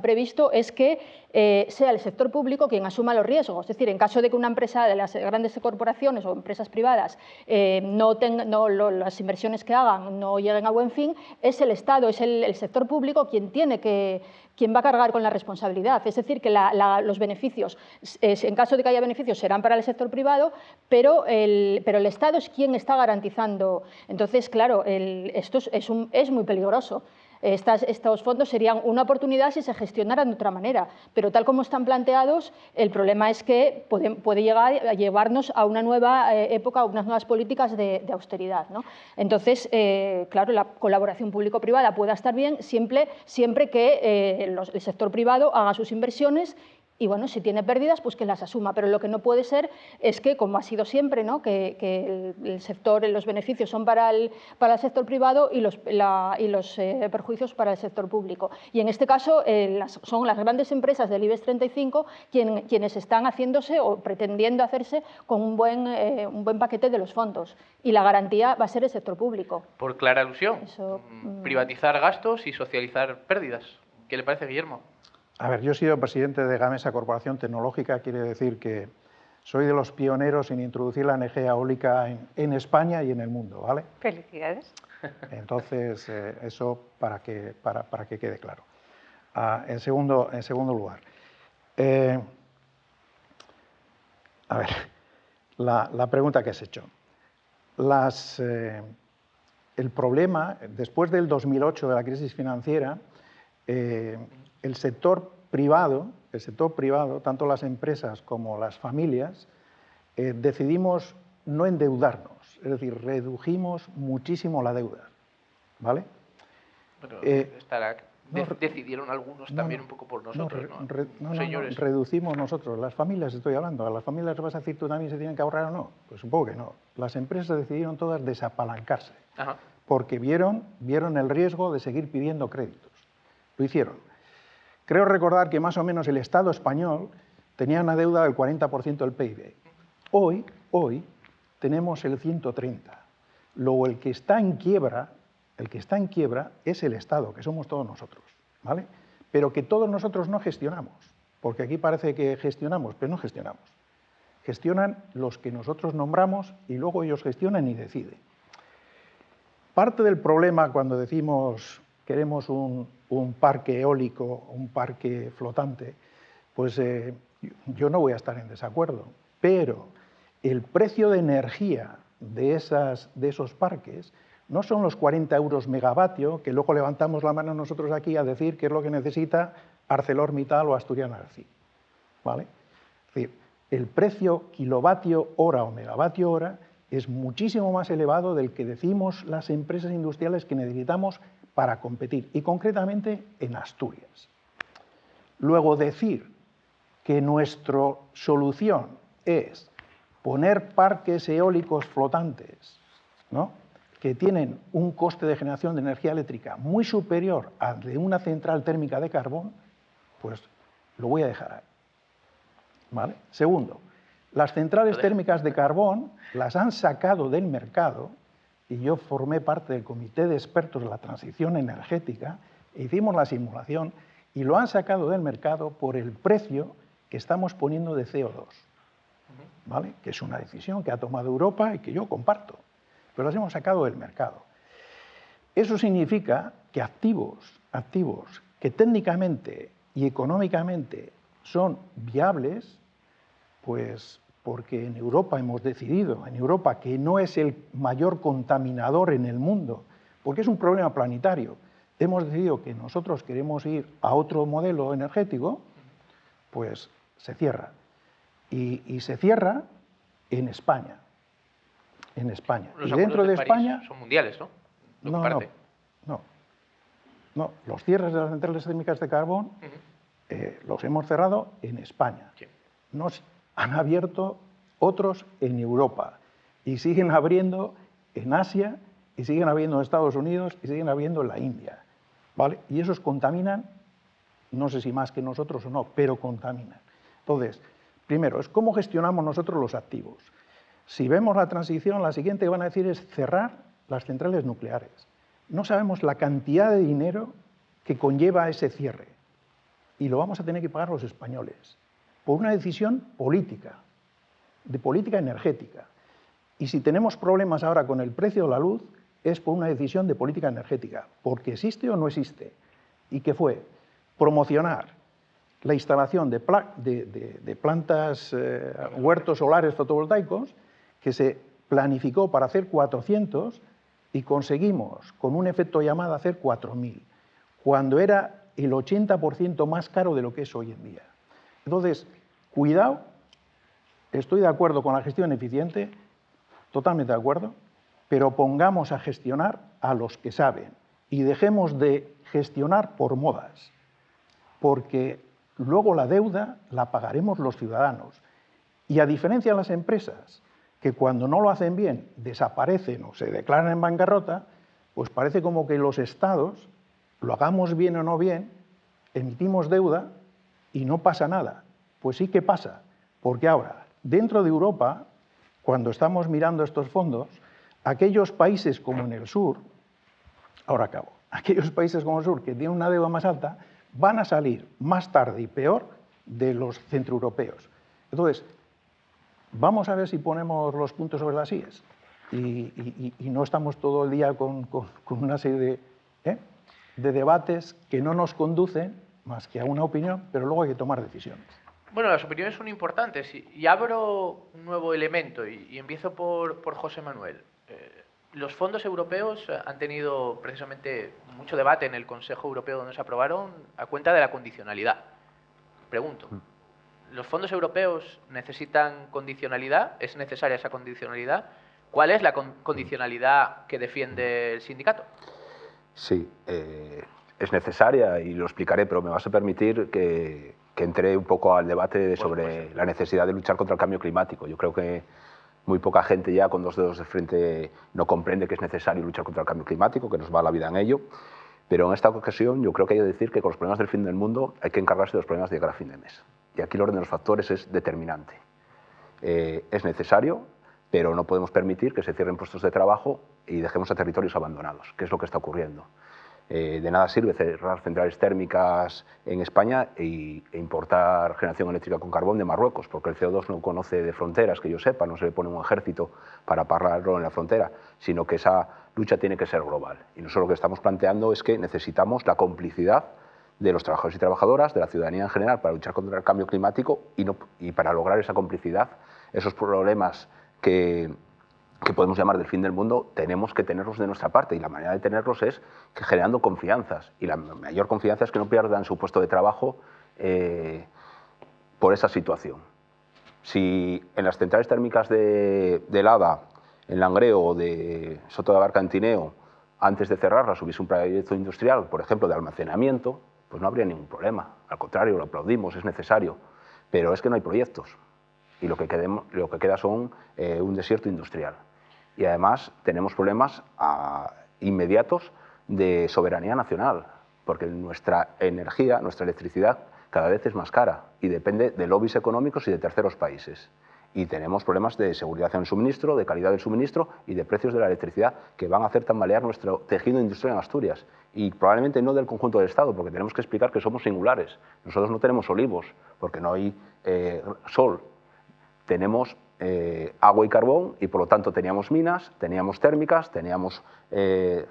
previsto es que sea el sector público quien asuma los riesgos. Es decir, en caso de que una empresa de las grandes corporaciones o empresas privadas las inversiones que hagan no lleguen a buen fin, es el Estado, es el sector público quien va a cargar con la responsabilidad. Es decir, que los beneficios, en caso de que haya beneficios, serán para el sector privado, pero el Estado es quien está garantizando. Entonces, claro, esto es muy peligroso. Estos fondos serían una oportunidad si se gestionaran de otra manera, pero tal como están planteados, el problema es que puede llegar a llevarnos a una nueva época, a unas nuevas políticas de austeridad, ¿no? Entonces, claro, la colaboración público-privada pueda estar bien siempre que el sector privado haga sus inversiones y, bueno, si tiene pérdidas, pues que las asuma. Pero lo que no puede ser es que, como ha sido siempre, ¿no?, que los beneficios son para el sector privado y los perjuicios para el sector público. Y en este caso son las grandes empresas del IBEX 35 quienes están haciéndose o pretendiendo hacerse con un buen paquete de los fondos. Y la garantía va a ser el sector público. Por clara alusión, privatizar gastos y socializar pérdidas. ¿Qué le parece, Guillermo? A ver, yo he sido presidente de Gamesa Corporación Tecnológica, quiere decir que soy de los pioneros en introducir la energía eólica en España y en el mundo, ¿vale? Felicidades. Entonces, eso para que quede claro. En segundo lugar, a ver, la pregunta que has hecho. El problema, después del 2008, de la crisis financiera, el sector privado, tanto las empresas como las familias, decidimos no endeudarnos, es decir, redujimos muchísimo la deuda, ¿vale? Bueno, decidieron algunos también un poco por nosotros, ¿no? Señores. Reducimos nosotros, las familias estoy hablando, ¿a las familias vas a decir tú también se tienen que ahorrar o no? Pues supongo que no. Las empresas decidieron todas desapalancarse, Ajá. porque vieron el riesgo de seguir pidiendo créditos. Lo hicieron. Creo recordar que más o menos el Estado español tenía una deuda del 40% del PIB. Hoy tenemos el 130%. Luego el que está en quiebra es el Estado, que somos todos nosotros, ¿vale? Pero que todos nosotros no gestionamos, porque aquí parece que gestionamos, pero no gestionamos. Gestionan los que nosotros nombramos y luego ellos gestionan y deciden. Parte del problema cuando decimos queremos un parque eólico, un parque flotante, pues yo no voy a estar en desacuerdo, pero el precio de energía de esos parques no son los 40 euros megavatio, que luego levantamos la mano nosotros aquí a decir qué es lo que necesita ArcelorMittal o Asturiana Energy, ¿vale? Es decir, el precio kilovatio hora o megavatio hora es muchísimo más elevado del que decimos las empresas industriales que necesitamos para competir, y concretamente en Asturias. Luego, decir que nuestra solución es poner parques eólicos flotantes, ¿no?, que tienen un coste de generación de energía eléctrica muy superior al de una central térmica de carbón, pues lo voy a dejar ahí, ¿vale? Segundo, las centrales térmicas de carbón las han sacado del mercado, y yo formé parte del comité de expertos de la transición energética, e hicimos la simulación, y lo han sacado del mercado por el precio que estamos poniendo de CO2, ¿vale? Que es una decisión que ha tomado Europa y que yo comparto, pero las hemos sacado del mercado. Eso significa que activos que técnicamente y económicamente son viables, pues porque en Europa hemos decidido, que no es el mayor contaminador en el mundo, porque es un problema planetario, hemos decidido que nosotros queremos ir a otro modelo energético, pues se cierra. Y se cierra en España. En España. Los y dentro de París España... son mundiales, ¿no? No, los cierres de las centrales térmicas de carbón los hemos cerrado en España. Sí. Nos han abierto otros en Europa y siguen abriendo en Asia y siguen abriendo en Estados Unidos y siguen abriendo en la India, ¿vale? Y esos contaminan, no sé si más que nosotros o no, pero contaminan. Entonces, primero, es cómo gestionamos nosotros los activos. Si vemos la transición, la siguiente que van a decir es cerrar las centrales nucleares. No sabemos la cantidad de dinero que conlleva ese cierre. y lo vamos a tener que pagar los españoles, por una decisión política, de política energética. Y si tenemos problemas ahora con el precio de la luz, es por una decisión de política energética, porque existe o no existe, y que fue promocionar la instalación de plantas, huertos solares fotovoltaicos, que se planificó para hacer 400 y conseguimos, con un efecto llamada, hacer 4.000, cuando era el 80% más caro de lo que es hoy en día. Entonces, cuidado, estoy de acuerdo con la gestión eficiente, totalmente de acuerdo, pero pongamos a gestionar a los que saben y dejemos de gestionar por modas, porque luego la deuda la pagaremos los ciudadanos. Y a diferencia de las empresas, que cuando no lo hacen bien desaparecen o se declaran en bancarrota, pues parece como que los estados, lo hagamos bien o no bien, emitimos deuda y no pasa nada. Pues sí que pasa, porque ahora, dentro de Europa, cuando estamos mirando estos fondos, aquellos países como en el sur, ahora acabo, aquellos países como el sur que tienen una deuda más alta, van a salir más tarde y peor de los centroeuropeos. Entonces, vamos a ver si ponemos los puntos sobre las íes y no estamos todo el día con una serie de debates que no nos conducen más que a una opinión, pero luego hay que tomar decisiones. Bueno, las opiniones son importantes y abro un nuevo elemento y empiezo por José Manuel. Los fondos europeos han tenido precisamente mucho debate en el Consejo Europeo donde se aprobaron a cuenta de la condicionalidad. Pregunto, ¿los fondos europeos necesitan condicionalidad? ¿Es necesaria esa condicionalidad? ¿Cuál es la condicionalidad que defiende el sindicato? Sí, es necesaria y lo explicaré, pero me vas a permitir que entre un poco al debate sobre la necesidad de luchar contra el cambio climático. Yo creo que muy poca gente ya con dos dedos de frente no comprende que es necesario luchar contra el cambio climático, que nos va la vida en ello. Pero en esta ocasión yo creo que hay que decir que con los problemas del fin del mundo hay que encargarse de los problemas de llegar a fin de mes. Y aquí el orden de los factores es determinante. Es necesario, pero no podemos permitir que se cierren puestos de trabajo y dejemos a territorios abandonados, que es lo que está ocurriendo. De nada sirve cerrar centrales térmicas en España e importar generación eléctrica con carbón de Marruecos, porque el CO2 no conoce de fronteras, que yo sepa, no se le pone un ejército para pararlo en la frontera, sino que esa lucha tiene que ser global. Y nosotros lo que estamos planteando es que necesitamos la complicidad de los trabajadores y trabajadoras, de la ciudadanía en general, para luchar contra el cambio climático y para lograr esa complicidad, esos problemas que podemos llamar del fin del mundo, tenemos que tenerlos de nuestra parte, y la manera de tenerlos es que generando confianzas, y la mayor confianza es que no pierdan su puesto de trabajo por esa situación. Si en las centrales térmicas de Lada, en Langreo o de Soto de Abarca en Tineo, antes de cerrarlas hubiese un proyecto industrial, por ejemplo, de almacenamiento, pues no habría ningún problema. Al contrario, lo aplaudimos, es necesario, pero es que no hay proyectos y lo que queda son un desierto industrial. Y además tenemos problemas inmediatos de soberanía nacional, porque nuestra energía, nuestra electricidad, cada vez es más cara y depende de lobbies económicos y de terceros países. Y tenemos problemas de seguridad en el suministro, de calidad del suministro y de precios de la electricidad que van a hacer tambalear nuestro tejido industrial en Asturias. Y probablemente no del conjunto del Estado, porque tenemos que explicar que somos singulares. Nosotros no tenemos olivos, porque no hay sol. Tenemos agua y carbón y por lo tanto teníamos minas, teníamos térmicas, teníamos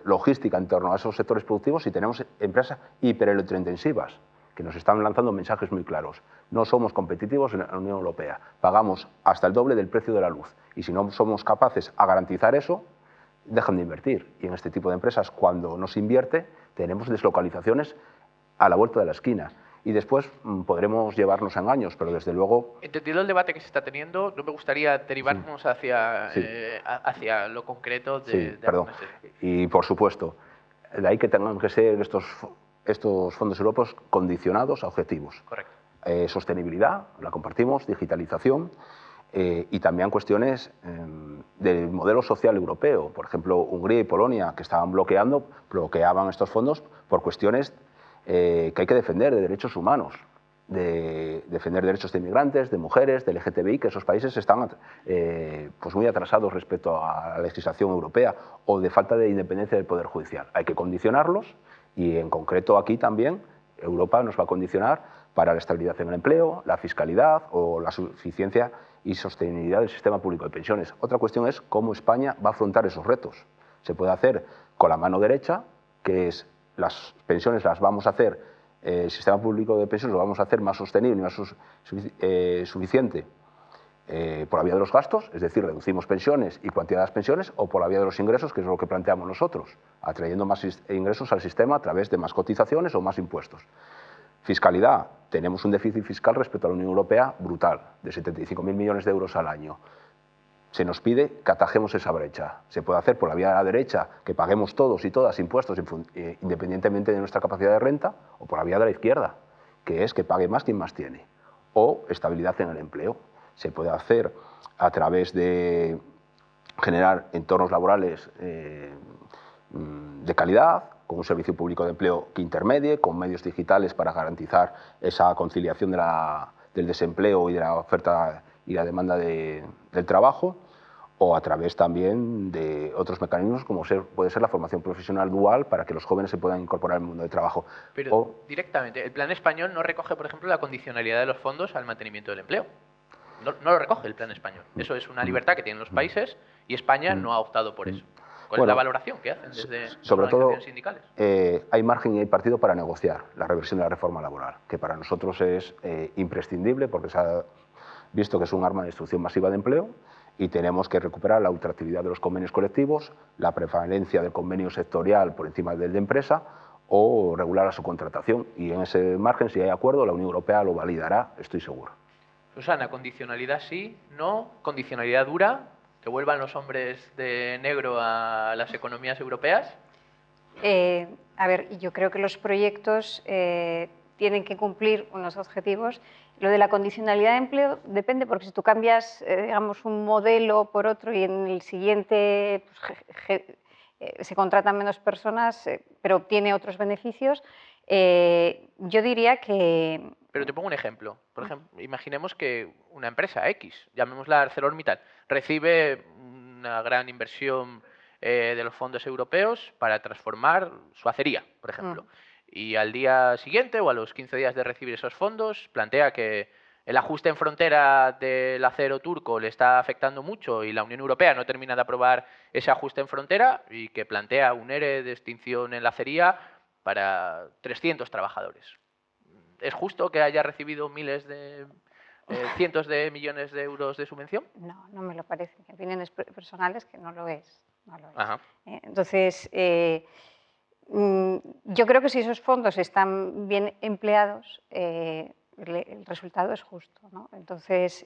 logística en torno a esos sectores productivos y tenemos empresas hiperelectrointensivas que nos están lanzando mensajes muy claros. No somos competitivos en la Unión Europea, pagamos hasta el doble del precio de la luz y si no somos capaces a garantizar eso, dejan de invertir. Y en este tipo de empresas, cuando no se invierte, tenemos deslocalizaciones a la vuelta de la esquina. Y después podremos llevarnos a engaños, pero desde luego... Entendido el debate que se está teniendo, no me gustaría derivarnos hacia lo concreto de... perdón. Y por supuesto, de ahí que tengan que ser estos fondos europeos condicionados a objetivos. Correcto. Sostenibilidad, la compartimos, digitalización y también cuestiones del modelo social europeo. Por ejemplo, Hungría y Polonia, que estaban bloqueaban estos fondos por cuestiones que hay que defender, de derechos humanos, de defender derechos de inmigrantes, de mujeres, de LGTBI, que esos países están pues muy atrasados respecto a la legislación europea o de falta de independencia del Poder Judicial. Hay que condicionarlos y en concreto aquí también Europa nos va a condicionar para la estabilidad en el empleo, la fiscalidad o la suficiencia y sostenibilidad del sistema público de pensiones. Otra cuestión es cómo España va a afrontar esos retos. Se puede hacer con la mano derecha, que es las pensiones las vamos a hacer, el sistema público de pensiones lo vamos a hacer más sostenible y más suficiente por la vía de los gastos, es decir, reducimos pensiones y cuantía de las pensiones, o por la vía de los ingresos, que es lo que planteamos nosotros, atrayendo más ingresos al sistema a través de más cotizaciones o más impuestos. Fiscalidad. Tenemos un déficit fiscal respecto a la Unión Europea brutal, de 75.000 millones de euros al año. Se nos pide que atajemos esa brecha. Se puede hacer por la vía de la derecha, que paguemos todos y todas impuestos independientemente de nuestra capacidad de renta, o por la vía de la izquierda, que es que pague más quien más tiene. O estabilidad en el empleo. Se puede hacer a través de generar entornos laborales de calidad, con un servicio público de empleo que intermedie, con medios digitales para garantizar esa conciliación del desempleo y de la oferta y la demanda del trabajo, o a través también de otros mecanismos como puede ser la formación profesional dual para que los jóvenes se puedan incorporar al mundo del trabajo. Pero directamente, el plan español no recoge, por ejemplo, la condicionalidad de los fondos al mantenimiento del empleo. No lo recoge el plan español. Eso es una libertad que tienen los países y España no ha optado por eso. ¿Cuál es la valoración que hacen desde sobre las organizaciones sindicales? Hay margen y hay partido para negociar la reversión de la reforma laboral, que para nosotros es imprescindible porque se ha visto que es un arma de destrucción masiva de empleo y tenemos que recuperar la ultraactividad de los convenios colectivos, la prevalencia del convenio sectorial por encima del de empresa o regular la subcontratación. Y en ese margen, si hay acuerdo, la Unión Europea lo validará, estoy seguro. Susana, condicionalidad sí, no, condicionalidad dura, que vuelvan los hombres de negro a las economías europeas. A ver, yo creo que los proyectos tienen que cumplir unos objetivos. Lo de la condicionalidad de empleo depende, porque si tú cambias, digamos, un modelo por otro y en el siguiente se contratan menos personas, pero obtiene otros beneficios, yo diría que... Pero te pongo un ejemplo. Por ejemplo, imaginemos que una empresa X, llamémosla ArcelorMittal, recibe una gran inversión de los fondos europeos para transformar su acería, por ejemplo. Y al día siguiente o a los 15 días de recibir esos fondos plantea que el ajuste en frontera del acero turco le está afectando mucho y la Unión Europea no termina de aprobar ese ajuste en frontera y que plantea un ERE de extinción en la acería para 300 trabajadores. ¿Es justo que haya recibido cientos de millones de euros de subvención? No, no me lo parece. En opiniones personales que no lo es. No lo es. Ajá. Entonces, yo creo que si esos fondos están bien empleados, el resultado es justo, ¿no? Entonces,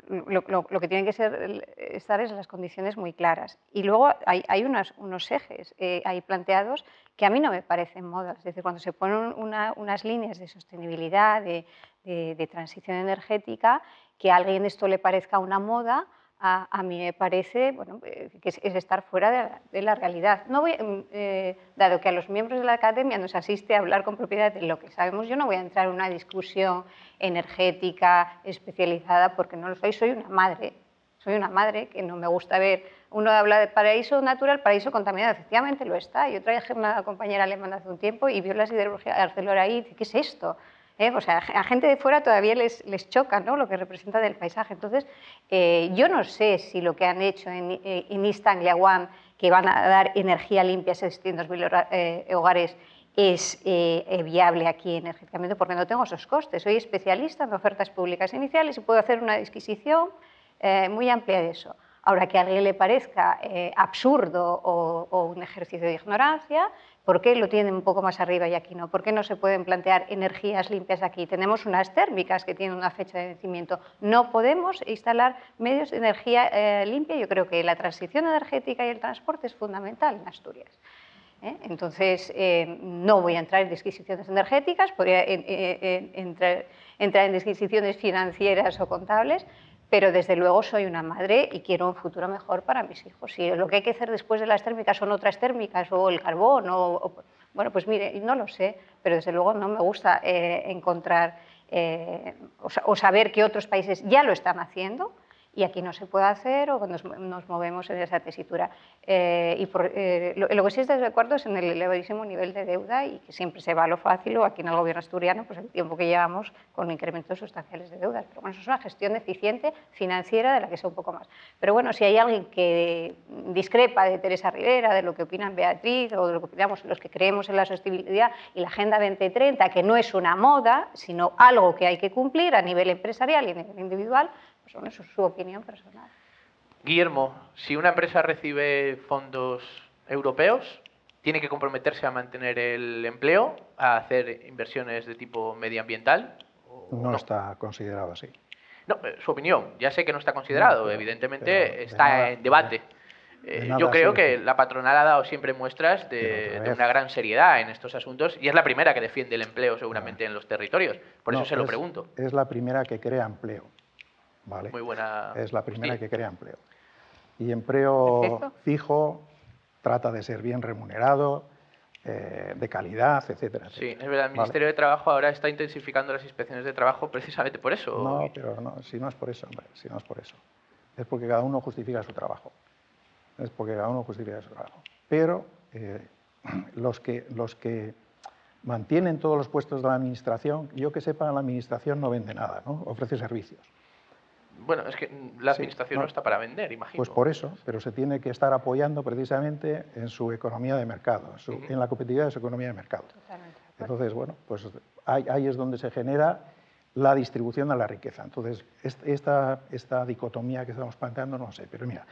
lo que tienen que estar es las condiciones muy claras. Y luego hay unos ejes ahí planteados que a mí no me parecen modas. Es decir, cuando se ponen unas líneas de sostenibilidad, de transición energética, que a alguien esto le parezca una moda, a mí me parece bueno, que es estar fuera de la realidad. No dado que a los miembros de la academia nos asiste a hablar con propiedad de lo que sabemos, yo no voy a entrar en una discusión energética especializada porque no lo soy. Soy una madre que no me gusta ver. Uno habla de paraíso natural, paraíso contaminado. Efectivamente lo está. Yo traje una compañera alemana hace un tiempo y vio la siderurgia de Arcelor ahí y dice, ¿qué es esto? O sea, a gente de fuera todavía les choca, ¿no?, lo que representa del paisaje. Entonces, yo no sé si lo que han hecho en East Anglia One, que van a dar energía limpia a 600.000 hogares, es viable aquí energéticamente, porque no tengo esos costes. Soy especialista en ofertas públicas iniciales y puedo hacer una disquisición muy amplia de eso. Ahora, que a alguien le parezca absurdo o un ejercicio de ignorancia, ¿por qué lo tienen un poco más arriba y aquí no? ¿Por qué no se pueden plantear energías limpias aquí? Tenemos unas térmicas que tienen una fecha de vencimiento. No podemos instalar medios de energía limpia. Yo creo que la transición energética y el transporte es fundamental en Asturias. Entonces, no voy a entrar en disquisiciones energéticas, podría entrar en disquisiciones financieras o contables, pero desde luego soy una madre y quiero un futuro mejor para mis hijos. Si lo que hay que hacer después de las térmicas son otras térmicas o el carbón, bueno, pues mire, no lo sé, pero desde luego no me gusta encontrar o saber que otros países ya lo están haciendo y aquí no se puede hacer o nos movemos en esa tesitura. Lo que sí estoy de acuerdo es en el elevadísimo nivel de deuda y que siempre se va a lo fácil, o aquí en el gobierno asturiano, pues el tiempo que llevamos con incrementos sustanciales de deudas. Pero bueno, eso es una gestión eficiente financiera de la que sé un poco más. Pero bueno, si hay alguien que discrepa de Teresa Rivera, de lo que opinan Beatriz o de lo que opinamos los que creemos en la sostenibilidad y la Agenda 2030, que no es una moda, sino algo que hay que cumplir a nivel empresarial y a nivel individual, pues bueno, eso es su opinión personal. Guillermo, si una empresa recibe fondos europeos, ¿tiene que comprometerse a mantener el empleo, a hacer inversiones de tipo medioambiental? No está considerado así. No, su opinión. Ya sé que no está considerado, evidentemente está en debate. Yo creo que la patronal ha dado siempre muestras de una gran seriedad en estos asuntos y es la primera que defiende el empleo seguramente en los territorios. Por eso se lo pregunto. Es la primera que crea empleo. ¿Vale? Muy buena. Es la primera que crea empleo. Y empleo fijo, trata de ser bien remunerado, de calidad, etcétera, etcétera. Sí, es verdad. El Ministerio de Trabajo ahora está intensificando las inspecciones de trabajo precisamente por eso. No, pero no, si no es por eso, hombre, si no es por eso. Es porque cada uno justifica su trabajo. Es porque cada uno justifica su trabajo. Pero los que mantienen todos los puestos de la administración, yo que sepa, la administración no vende nada, ¿no? Ofrece servicios. Bueno, es que la administración no está para vender, imagino. Pues por eso, pero se tiene que estar apoyando precisamente en su economía de mercado, en la competitividad de su economía de mercado. Totalmente. Entonces, bueno, pues ahí es donde se genera la distribución de la riqueza. Entonces, esta dicotomía que estamos planteando, no sé, pero mira,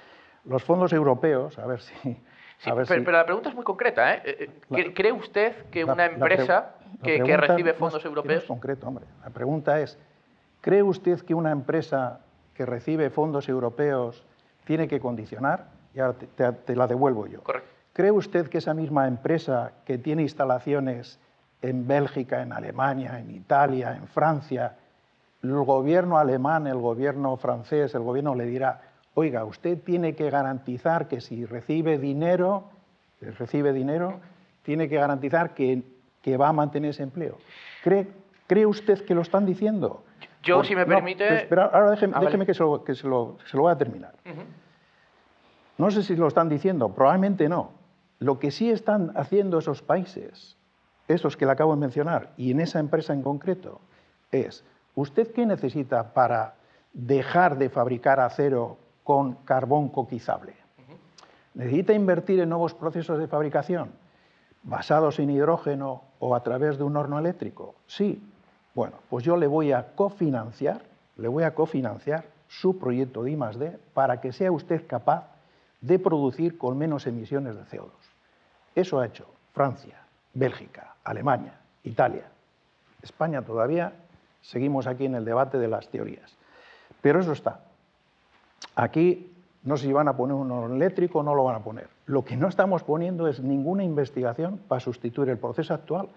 los fondos europeos, a ver si... pero la pregunta es muy concreta, ¿eh? ¿Cree usted que una empresa que recibe fondos europeos... No es concreto, hombre. La pregunta es, ¿cree usted que una empresa que recibe fondos europeos tiene que condicionar? Y ahora te la devuelvo yo. Correcto. ¿Cree usted que esa misma empresa que tiene instalaciones en Bélgica, en Alemania, en Italia, en Francia, el gobierno alemán, el gobierno francés, el gobierno le dirá, oiga, usted tiene que garantizar que si recibe dinero, tiene que garantizar que va a mantener ese empleo? ¿Cree usted que lo están diciendo? Yo, si me permite... No, espera, ahora déjeme que se lo voy a terminar. No sé si lo están diciendo, probablemente no. Lo que sí están haciendo esos países, esos que le acabo de mencionar, y en esa empresa en concreto, es, ¿usted qué necesita para dejar de fabricar acero con carbón coquizable? ¿Necesita invertir en nuevos procesos de fabricación basados en hidrógeno o a través de un horno eléctrico? Sí. Bueno, pues yo le voy a cofinanciar su proyecto de I+D para que sea usted capaz de producir con menos emisiones de CO2. Eso ha hecho Francia, Bélgica, Alemania, Italia. España todavía seguimos aquí en el debate de las teorías. Pero eso está. Aquí no sé si van a poner un horno eléctrico o no lo van a poner. Lo que no estamos poniendo es ninguna investigación para sustituir el proceso actual,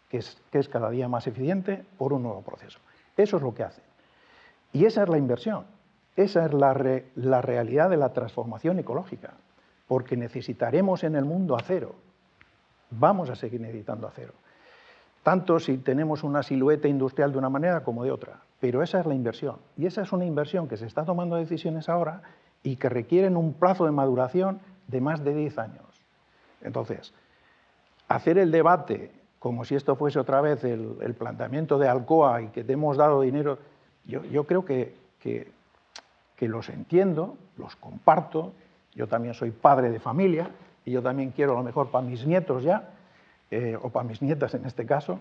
que es cada día más eficiente, por un nuevo proceso. Eso es lo que hacen. Y esa es la inversión. Esa es la realidad de la transformación ecológica. Porque necesitaremos en el mundo acero. Vamos a seguir necesitando acero. Tanto si tenemos una silueta industrial de una manera como de otra. Pero esa es la inversión. Y esa es una inversión que se está tomando decisiones ahora y que requieren un plazo de maduración de más de 10 años. Entonces, hacer el debate como si esto fuese otra vez el planteamiento de Alcoa y que te hemos dado dinero, yo creo que los entiendo, los comparto. Yo también soy padre de familia y yo también quiero lo mejor para mis nietos ya, o para mis nietas en este caso.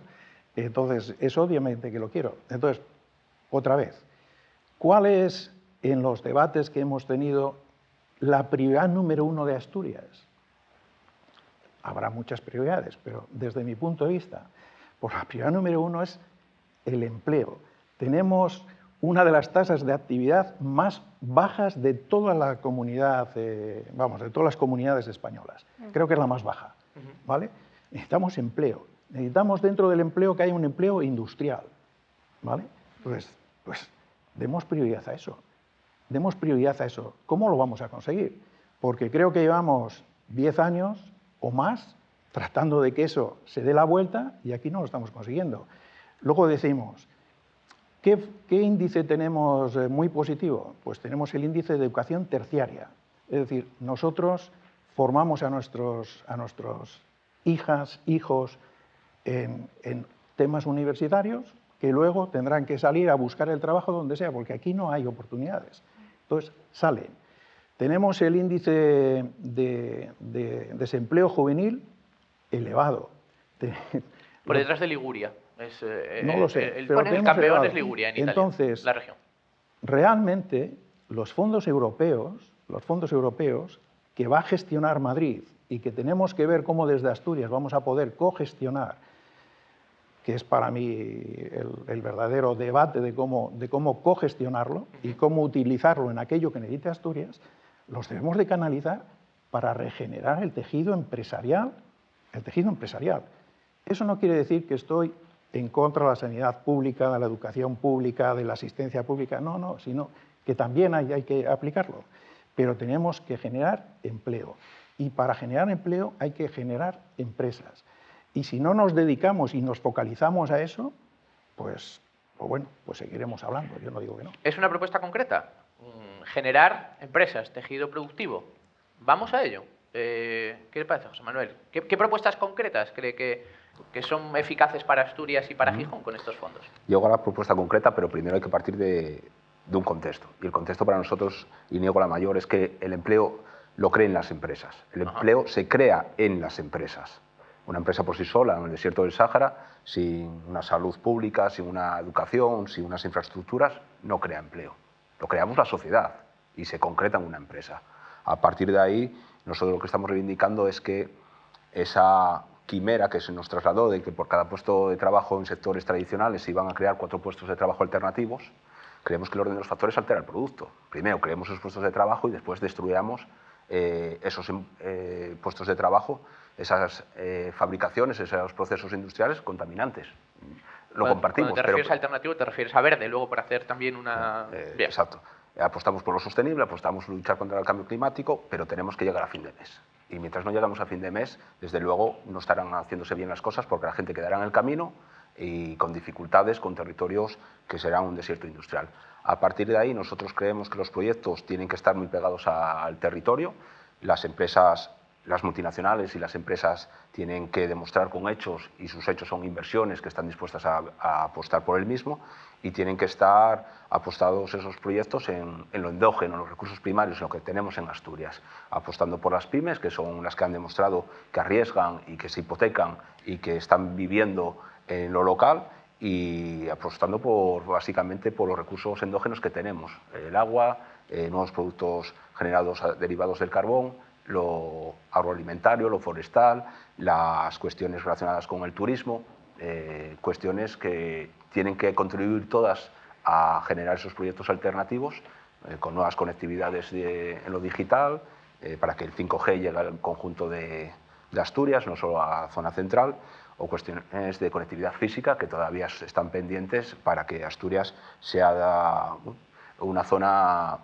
Entonces, es obviamente que lo quiero. Entonces, otra vez, ¿cuál es, en los debates que hemos tenido, la prioridad número 1 de Asturias? Habrá muchas prioridades, pero desde mi punto de vista, pues la prioridad número 1 es el empleo. Tenemos una de las tasas de actividad más bajas de toda la comunidad, de todas las comunidades españolas. Creo que es la más baja, ¿vale? Necesitamos empleo. Necesitamos dentro del empleo que haya un empleo industrial, ¿vale? Pues demos prioridad a eso. Demos prioridad a eso. ¿Cómo lo vamos a conseguir? Porque creo que llevamos 10 años o más tratando de que eso se dé la vuelta y aquí no lo estamos consiguiendo. Luego decimos ¿Qué índice tenemos muy positivo? Pues tenemos el índice de educación terciaria. Es decir, nosotros formamos a nuestros hijas, hijos en temas universitarios que luego tendrán que salir a buscar el trabajo donde sea, porque aquí no hay oportunidades. Entonces, salen. Tenemos el índice de desempleo juvenil elevado. Por detrás de Liguria. No lo sé, el pero campeón elevado. es Liguria, en Italia, Entonces, la región. Realmente, los fondos europeos que va a gestionar Madrid y que tenemos que ver cómo desde Asturias vamos a poder cogestionar, que es para mí el verdadero debate de cómo cogestionarlo y cómo utilizarlo en aquello que necesite Asturias, los debemos de canalizar para regenerar el tejido empresarial. Eso no quiere decir que estoy en contra de la sanidad pública, de la educación pública, de la asistencia pública, no, sino que también hay que aplicarlo. Pero tenemos que generar empleo. Y para generar empleo hay que generar empresas. Y si no nos dedicamos y nos focalizamos a eso, pues seguiremos hablando, yo no digo que no. Es una propuesta concreta, generar empresas, tejido productivo. Vamos a ello. ¿Qué le parece, José Manuel? ¿Qué propuestas concretas cree que son eficaces para Asturias y para Gijón con estos fondos? Yo hago la propuesta concreta, pero primero hay que partir de un contexto. Y el contexto para nosotros, y niego la mayor, es que el empleo lo creen las empresas. El empleo se crea en las empresas. Una empresa por sí sola, en el desierto del Sáhara, sin una salud pública, sin una educación, sin unas infraestructuras, no crea empleo. Lo creamos la sociedad y se concreta en una empresa. A partir de ahí, nosotros lo que estamos reivindicando es que esa quimera que se nos trasladó de que por cada puesto de trabajo en sectores tradicionales se iban a crear 4 puestos de trabajo alternativos, creemos que el orden de los factores altera el producto. Primero creemos esos puestos de trabajo y después destruyamos esos puestos de trabajo, esas fabricaciones, esos procesos industriales contaminantes. Lo compartimos. Cuando te refieres a alternativo, te refieres a verde, luego por hacer también una... Exacto. Apostamos por lo sostenible, apostamos por luchar contra el cambio climático, pero tenemos que llegar a fin de mes. Y mientras no llegamos a fin de mes, desde luego no estarán haciéndose bien las cosas porque la gente quedará en el camino y con dificultades, con territorios que serán un desierto industrial. A partir de ahí, nosotros creemos que los proyectos tienen que estar muy pegados al territorio. Las empresas, las multinacionales y las empresas tienen que demostrar con hechos, y sus hechos son inversiones que están dispuestas a apostar por el mismo, y tienen que estar apostados esos proyectos en lo endógeno, en los recursos primarios, en lo que tenemos en Asturias, apostando por las pymes, que son las que han demostrado que arriesgan y que se hipotecan y que están viviendo en lo local, y apostando básicamente por los recursos endógenos que tenemos, el agua, nuevos productos generados derivados del carbón, lo agroalimentario, lo forestal, las cuestiones relacionadas con el turismo, cuestiones que tienen que contribuir todas a generar esos proyectos alternativos con nuevas conectividades en lo digital, para que el 5G llegue al conjunto de Asturias, no solo a la zona central, o cuestiones de conectividad física que todavía están pendientes para que Asturias sea una zona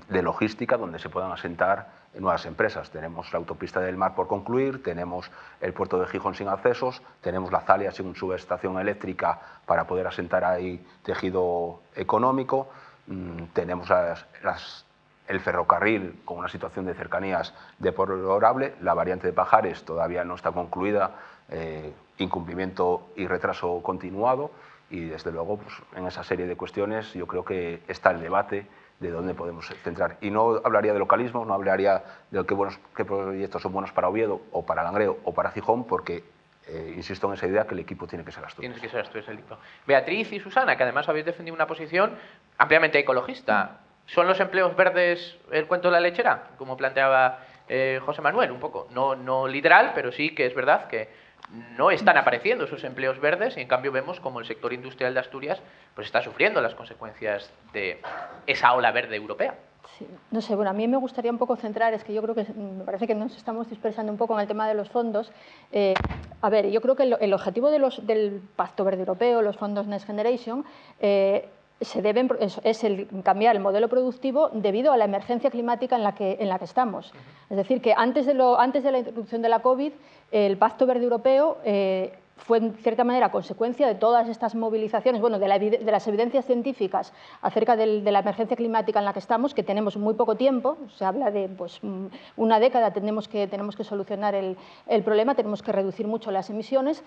de logística donde se puedan asentar nuevas empresas. Tenemos la autopista del Mar por concluir, tenemos el puerto de Gijón sin accesos, tenemos la Zalia sin subestación eléctrica para poder asentar ahí tejido económico, tenemos el ferrocarril con una situación de cercanías deplorable, la variante de Pajares todavía no está concluida, incumplimiento y retraso continuado, y desde luego pues, en esa serie de cuestiones yo creo que está el debate de dónde podemos centrar. Y no hablaría de localismo, no hablaría de qué proyectos son buenos para Oviedo o para Langreo o para Gijón, porque insisto en esa idea que el equipo tiene que ser Asturias. Tiene que ser Asturias el equipo. Beatriz y Susana, que además habéis defendido una posición ampliamente ecologista. ¿Son los empleos verdes el cuento de la lechera? Como planteaba José Manuel, un poco. No literal, pero sí que es verdad que no están apareciendo esos empleos verdes y en cambio vemos como el sector industrial de Asturias pues está sufriendo las consecuencias de esa ola verde europea. Sí, no sé, bueno, a mí me gustaría un poco centrar, es que yo creo que me parece que nos estamos dispersando un poco en el tema de los fondos. A ver, yo creo que el objetivo del Pacto Verde Europeo, los fondos Next Generation, es el cambiar el modelo productivo debido a la emergencia climática en la que estamos. Es decir, que antes de la introducción de la COVID, el Pacto Verde Europeo fue en cierta manera consecuencia de todas estas movilizaciones, bueno, de las evidencias científicas acerca de la emergencia climática en la que estamos, que tenemos muy poco tiempo, se habla de pues, una década, tenemos que solucionar el problema, tenemos que reducir mucho las emisiones.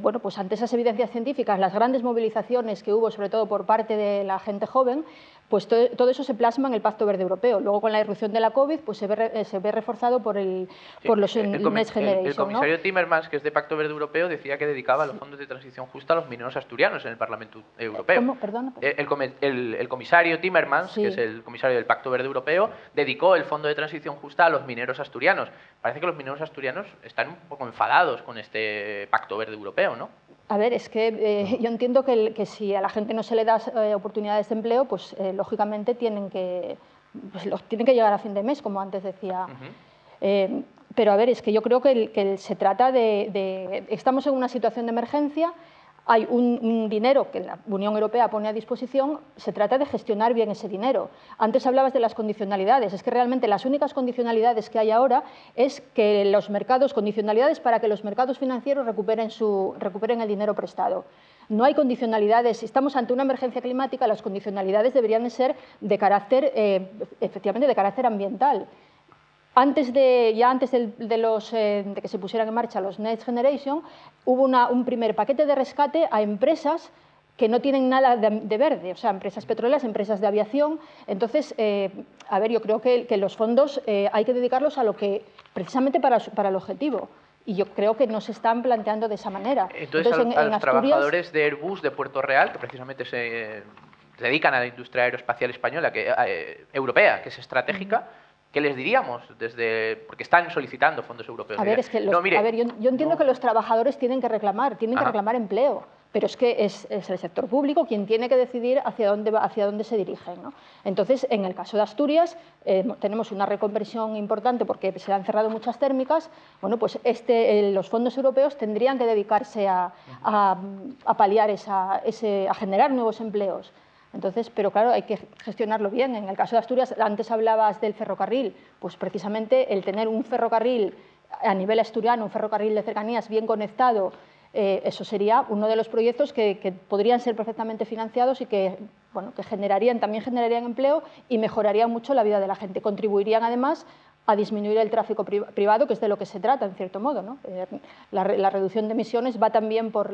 Bueno, pues ante esas evidencias científicas, las grandes movilizaciones que hubo, sobre todo por parte de la gente joven, pues todo eso se plasma en el Pacto Verde Europeo. Luego, con la irrupción de la COVID, pues se ve reforzado por los Next Generation. El comisario Timmermans, que es de Pacto Verde Europeo, decía que dedicaba los fondos de transición justa a los mineros asturianos en el Parlamento Europeo. ¿Cómo? Perdona. El comisario Timmermans, Sí. que es el comisario del Pacto Verde Europeo, dedicó el fondo de transición justa a los mineros asturianos. Parece que los mineros asturianos están un poco enfadados con este Pacto Verde Europeo, ¿no? A ver, es que yo entiendo que si a la gente no se le da oportunidades de empleo, pues lógicamente tienen que llegar a fin de mes, como antes decía. Pero a ver, es que yo creo que se trata estamos en una situación de emergencia, hay un dinero que la Unión Europea pone a disposición, se trata de gestionar bien ese dinero. Antes hablabas de las condicionalidades, es que realmente las únicas condicionalidades que hay ahora es que los mercados, condicionalidades para que los mercados financieros recuperen el dinero prestado. No hay condicionalidades, si estamos ante una emergencia climática, las condicionalidades deberían de ser de carácter, efectivamente, de carácter ambiental. Antes de que se pusieran en marcha los Next Generation, hubo un primer paquete de rescate a empresas que no tienen nada de verde, o sea, empresas petroleras, empresas de aviación. Entonces, a ver, yo creo que los fondos hay que dedicarlos a lo que, precisamente para el objetivo. Y yo creo que no se están planteando de esa manera. Entonces a los Asturias, trabajadores de Airbus de Puerto Real, que precisamente se dedican a la industria aeroespacial española, europea, que es estratégica, ¿qué les diríamos? Porque están solicitando fondos europeos. A ver, es que yo entiendo que los trabajadores tienen que reclamar empleo, pero es que es el sector público quien tiene que decidir hacia dónde se dirigen, ¿no? Entonces, en el caso de Asturias, tenemos una reconversión importante porque se han cerrado muchas térmicas. Bueno, pues los fondos europeos tendrían que dedicarse a paliar a generar nuevos empleos. Entonces, pero claro, hay que gestionarlo bien. En el caso de Asturias, antes hablabas del ferrocarril, pues precisamente el tener un ferrocarril a nivel asturiano, un ferrocarril de cercanías bien conectado, eso sería uno de los proyectos que podrían ser perfectamente financiados y que también generarían empleo y mejorarían mucho la vida de la gente. Contribuirían además a disminuir el tráfico privado, que es de lo que se trata, en cierto modo, ¿no? La reducción de emisiones va también por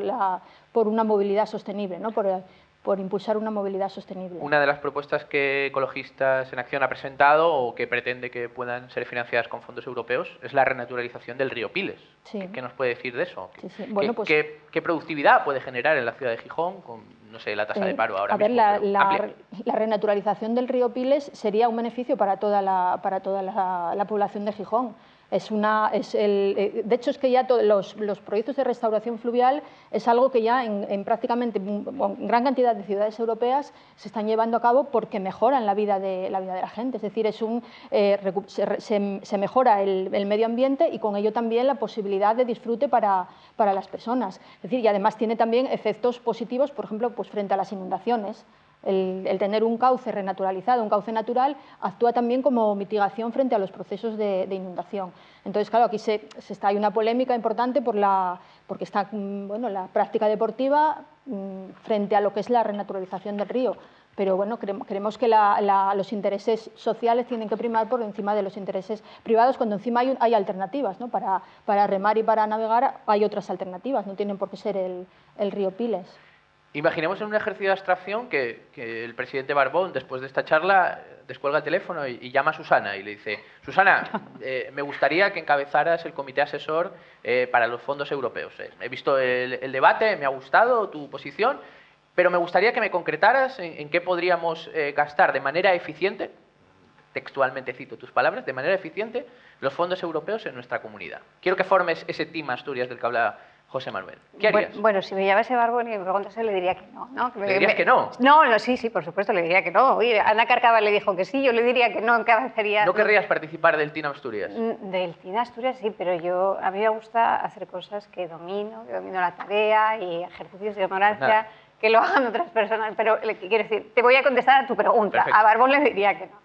una movilidad sostenible, ¿no? Por impulsar una movilidad sostenible. Una de las propuestas que Ecologistas en Acción ha presentado o que pretende que puedan ser financiadas con fondos europeos es la renaturalización del río Piles. Sí. ¿Qué nos puede decir de eso? Sí. Bueno, pues, ¿Qué productividad puede generar en la ciudad de Gijón con, no sé, la tasa de paro ahora mismo? A ver, la renaturalización del río Piles sería un beneficio para toda la población de Gijón. De hecho, es que ya los proyectos de restauración fluvial es algo que ya en prácticamente en gran cantidad de ciudades europeas se están llevando a cabo porque mejoran la vida de la gente. Es decir, se mejora el medio ambiente y con ello también la posibilidad de disfrute para las personas. Es decir, y además tiene también efectos positivos, por ejemplo, pues frente a las inundaciones. El tener un cauce renaturalizado, un cauce natural, actúa también como mitigación frente a los procesos de inundación. Entonces, claro, aquí hay una polémica importante porque está la práctica deportiva frente a lo que es la renaturalización del río. Pero bueno, creemos que los intereses sociales tienen que primar por encima de los intereses privados, cuando encima hay alternativas, ¿no? Para remar y para navegar hay otras alternativas, no tienen por qué ser el río Piles. Imaginemos en un ejercicio de abstracción que el presidente Barbón, después de esta charla, descuelga el teléfono y llama a Susana y le dice: Susana, me gustaría que encabezaras el comité asesor para los fondos europeos. He visto el debate, me ha gustado tu posición, pero me gustaría que me concretaras en qué podríamos gastar de manera eficiente, textualmente cito tus palabras, de manera eficiente los fondos europeos en nuestra comunidad. Quiero que formes ese team Asturias del que habla José Manuel. ¿Qué harías? Bueno, si me llamase Barbón y me preguntase, le diría que no. ¿Le dirías que no? No, sí, por supuesto, le diría que no. Oye, Ana Carcaba le dijo que sí, yo le diría que no, encabezaría... ¿No querrías participar del Team Asturias? Del Team Asturias sí, pero a mí me gusta hacer cosas que domino la tarea y ejercicios de ignorancia, que lo hagan otras personas. Pero quiero decir, te voy a contestar a tu pregunta. Perfecto. A Barbón le diría que no.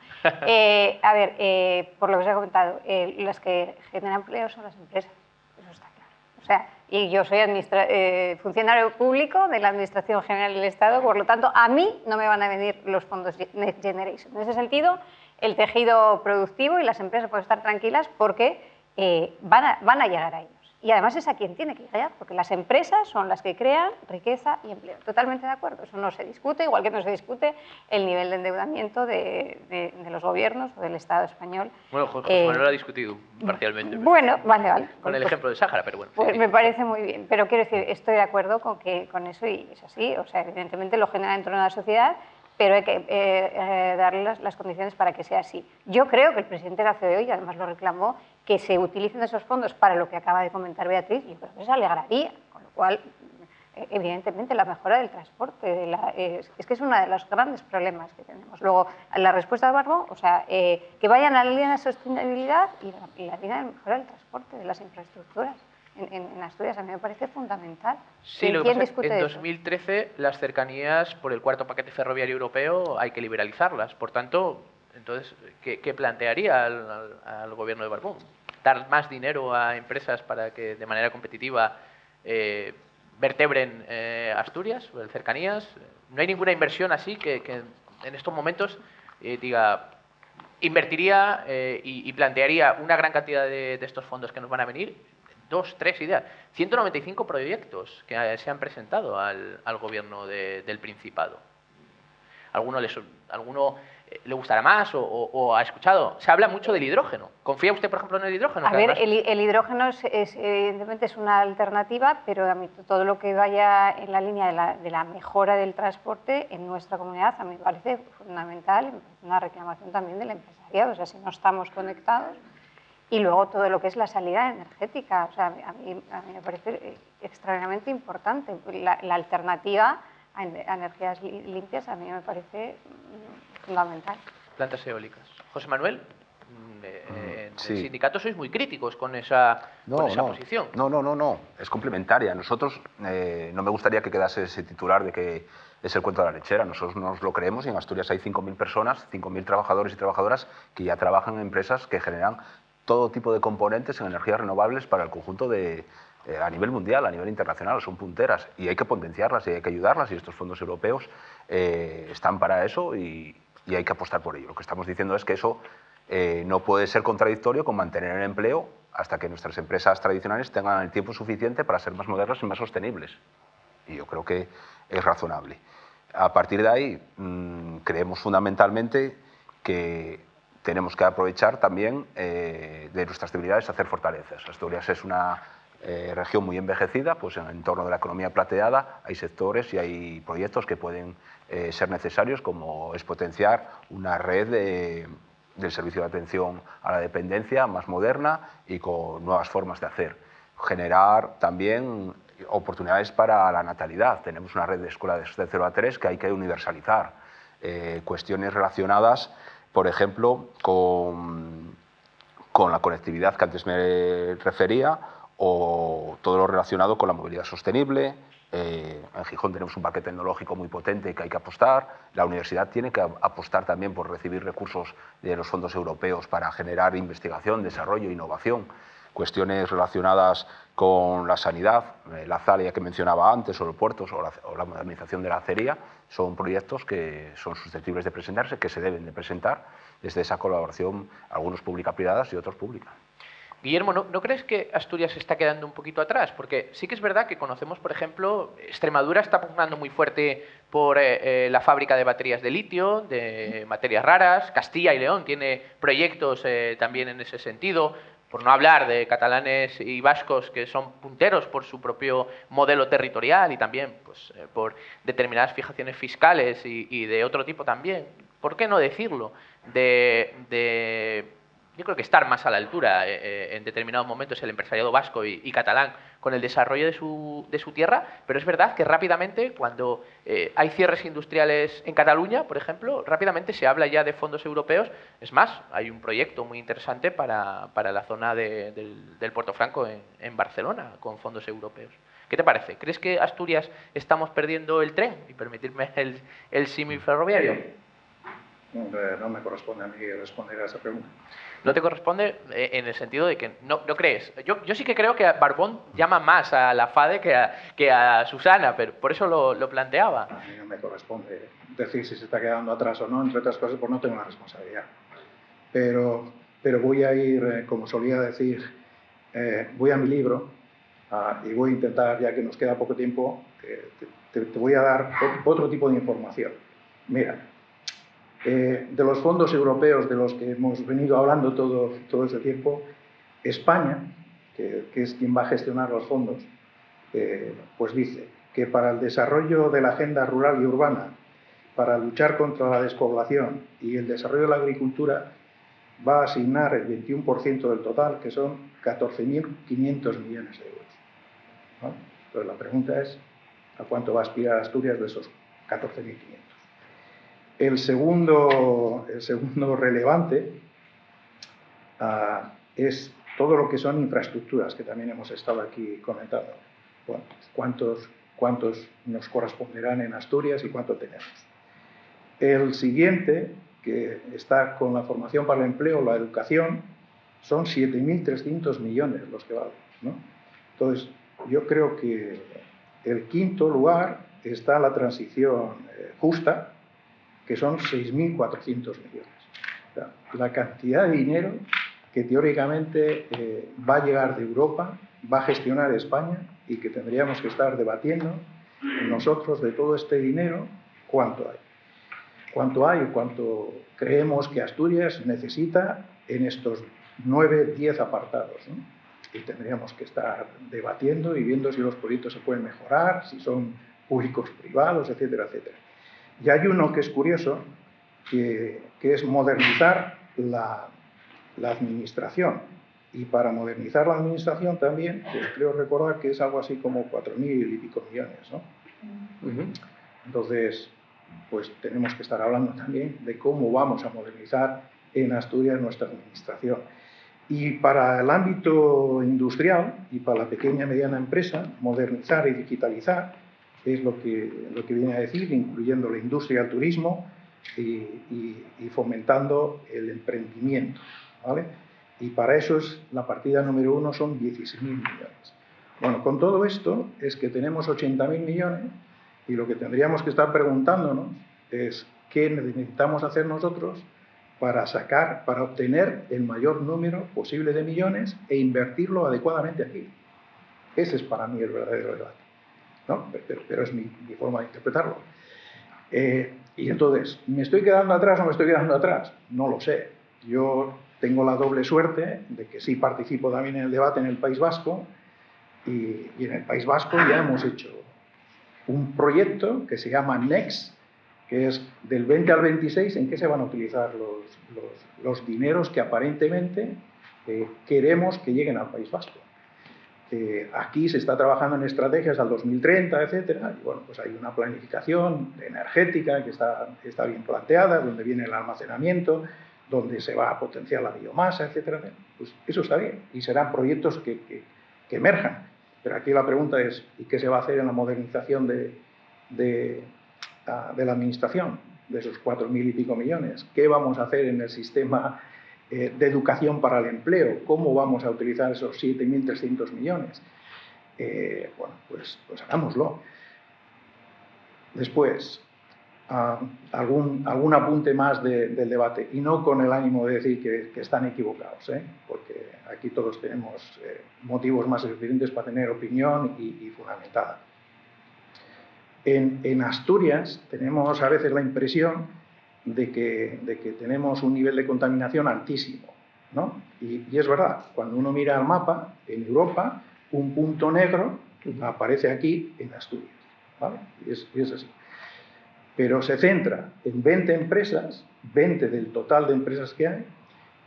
A ver, por lo que os he comentado, las que generan empleo son las empresas. Eso está claro. O sea, y yo soy funcionario público de la Administración General del Estado, por lo tanto, a mí no me van a venir los fondos Next Generation. En ese sentido, el tejido productivo y las empresas pueden estar tranquilas porque van a llegar a ellos. Y además es a quien tiene que llegar, porque las empresas son las que crean riqueza y empleo. Totalmente de acuerdo, eso no se discute, igual que no se discute el nivel de endeudamiento de los gobiernos o del Estado español. Bueno, José Manuel lo ha discutido parcialmente. Bueno, vale. Con el ejemplo de Sáhara, pero bueno. Pues me parece muy bien, pero quiero decir, estoy de acuerdo con eso y es así. O sea, evidentemente lo genera dentro de una sociedad, pero hay que darle las condiciones para que sea así. Yo creo que el presidente de la COE, y además lo reclamó, que se utilicen esos fondos para lo que acaba de comentar Beatriz, yo creo que se alegraría, con lo cual, evidentemente, la mejora del transporte es que es uno de los grandes problemas que tenemos. Luego, la respuesta de Barbó, o sea, que vayan a la línea de sostenibilidad y la línea de mejora del transporte, de las infraestructuras. En Asturias a mí me parece fundamental. Sí, lo que ¿Quién pasa es que discute en eso? 2013 las cercanías por el cuarto paquete ferroviario europeo hay que liberalizarlas. Por tanto, entonces, ¿qué plantearía al gobierno de Barbón? ¿Dar más dinero a empresas para que de manera competitiva vertebren Asturias, cercanías? No hay ninguna inversión así que en estos momentos diga, invertiría y plantearía una gran cantidad de estos fondos que nos van a venir. 2, 3 ideas. 195 proyectos que se han presentado al gobierno del Principado. ¿Alguno le gustará más o ha escuchado? Se habla mucho del hidrógeno. ¿Confía usted, por ejemplo, en el hidrógeno? A ver, el hidrógeno evidentemente es una alternativa, pero a mí todo lo que vaya en la línea de la mejora del transporte en nuestra comunidad a mí me parece fundamental, una reclamación también del empresariado. O sea, si no estamos conectados. Y luego todo lo que es la salida energética, o sea, a mí me parece extraordinariamente importante. La alternativa a energías limpias a mí me parece fundamental. Plantas eólicas. José Manuel, Sí. el sindicato sois muy críticos con esa posición. No, es complementaria. Nosotros, no me gustaría que quedase ese titular de que es el cuento de la lechera. Nosotros nos lo creemos y en Asturias hay 5.000 personas, 5.000 trabajadores y trabajadoras que ya trabajan en empresas que generan todo tipo de componentes en energías renovables para el conjunto a nivel mundial, a nivel internacional, son punteras y hay que potenciarlas y hay que ayudarlas y estos fondos europeos están para eso y hay que apostar por ello. Lo que estamos diciendo es que eso no puede ser contradictorio con mantener el empleo hasta que nuestras empresas tradicionales tengan el tiempo suficiente para ser más modernas y más sostenibles. Y yo creo que es razonable. A partir de ahí, creemos fundamentalmente que tenemos que aprovechar también de nuestras debilidades, hacer fortalezas. Asturias es una región muy envejecida, pues en el entorno de la economía plateada hay sectores y hay proyectos que pueden ser necesarios, como es potenciar una red del servicio de atención a la dependencia más moderna y con nuevas formas de hacer. Generar también oportunidades para la natalidad. Tenemos una red de escuelas de 0 a 3 que hay que universalizar. Cuestiones relacionadas, por ejemplo, con la conectividad que antes me refería o todo lo relacionado con la movilidad sostenible. En Gijón tenemos un parque tecnológico muy potente que hay que apostar. La universidad tiene que apostar también por recibir recursos de los fondos europeos para generar investigación, desarrollo e innovación. Cuestiones relacionadas con la sanidad, la Azalia que mencionaba antes, o los puertos, o la modernización de la acería, son proyectos que son susceptibles de presentarse, que se deben de presentar desde esa colaboración, algunos pública-privadas y otros públicas. Guillermo, ¿no crees que Asturias se está quedando un poquito atrás? Porque sí que es verdad que conocemos, por ejemplo, Extremadura está pugnando muy fuerte por la fábrica de baterías de litio, de materias raras. Castilla y León tiene proyectos también en ese sentido, por no hablar de catalanes y vascos que son punteros por su propio modelo territorial y también pues, por determinadas fijaciones fiscales y de otro tipo también. ¿Por qué no decirlo? Yo creo que estar más a la altura en determinados momentos el empresariado vasco y catalán con el desarrollo de su tierra, pero es verdad que rápidamente, cuando hay cierres industriales en Cataluña, por ejemplo, rápidamente se habla ya de fondos europeos. Es más, hay un proyecto muy interesante para la zona del Puerto Franco en Barcelona, con fondos europeos. ¿Qué te parece? ¿Crees que Asturias estamos perdiendo el tren? Y permitirme el símil ferroviario. No me corresponde a mí responder a esa pregunta. No te corresponde en el sentido de que no crees. Yo sí que creo que Barbón llama más a la FADE que a Susana, pero por eso lo planteaba. A mí no me corresponde decir si se está quedando atrás o no, entre otras cosas, pues no tengo la responsabilidad. Pero voy a ir, como solía decir, voy a mi libro y voy a intentar, ya que nos queda poco tiempo, te voy a dar otro tipo de información. Mira, de los fondos europeos de los que hemos venido hablando todo este tiempo, España, que es quien va a gestionar los fondos, pues dice que para el desarrollo de la agenda rural y urbana, para luchar contra la despoblación y el desarrollo de la agricultura, va a asignar el 21% del total, que son 14.500 millones de euros. ¿No? Entonces la pregunta es, ¿a cuánto va a aspirar Asturias de esos 14.500? El segundo relevante es todo lo que son infraestructuras, que también hemos estado aquí comentando. Bueno, ¿cuántos nos corresponderán en Asturias y cuánto tenemos? El siguiente, que está con la formación para el empleo, la educación, son 7.300 millones los que valen, ¿no? Entonces, yo creo que el quinto lugar está la transición justa, que son 6.400 millones. O sea, la cantidad de dinero que teóricamente va a llegar de Europa, va a gestionar España y que tendríamos que estar debatiendo nosotros de todo este dinero, cuánto hay. Cuánto hay y cuánto creemos que Asturias necesita en estos 9, 10 apartados, ¿no? Y tendríamos que estar debatiendo y viendo si los proyectos se pueden mejorar, si son públicos, privados, etcétera, etcétera. Y hay uno que es curioso, que es modernizar la administración. Y para modernizar la administración también, pues creo recordar que es algo así como 4.000 y pico millones, ¿no? Entonces, pues tenemos que estar hablando también de cómo vamos a modernizar en Asturias nuestra administración. Y para el ámbito industrial y para la pequeña y mediana empresa, modernizar y digitalizar es lo que viene a decir, incluyendo la industria del turismo y fomentando el emprendimiento, ¿vale? Y para eso la partida número 1 son 16.000 millones. Bueno, con todo esto es que tenemos 80.000 millones y lo que tendríamos que estar preguntándonos es qué necesitamos hacer nosotros para obtener el mayor número posible de millones e invertirlo adecuadamente aquí. Ese es para mí el verdadero debate, ¿no? Pero es mi forma de interpretarlo. Y entonces, ¿me estoy quedando atrás o me estoy quedando atrás? No lo sé. Yo tengo la doble suerte de que sí participo también en el debate en el País Vasco y en el País Vasco ya hemos hecho un proyecto que se llama NEXT, que es del 20 al 26, en qué se van a utilizar los dineros que aparentemente queremos que lleguen al País Vasco. Aquí se está trabajando en estrategias al 2030, etcétera, y bueno, pues hay una planificación energética que está bien planteada, donde viene el almacenamiento, donde se va a potenciar la biomasa, etcétera. Pues eso está bien, y serán proyectos que emerjan. Pero aquí la pregunta es, ¿y qué se va a hacer en la modernización de la administración, de esos 4.000 y pico millones? ¿Qué vamos a hacer en el sistema de educación para el empleo? ¿Cómo vamos a utilizar esos 7.300 millones? Bueno, pues hagámoslo. Después, algún apunte más del debate, y no con el ánimo de decir que están equivocados, porque aquí todos tenemos motivos más suficientes para tener opinión y fundamentada. En Asturias tenemos a veces la impresión de que tenemos un nivel de contaminación altísimo, ¿no? Y es verdad, cuando uno mira el mapa, en Europa, un punto negro aparece aquí en Asturias, ¿vale? Y es así. Pero se centra en 20 empresas, 20 del total de empresas que hay,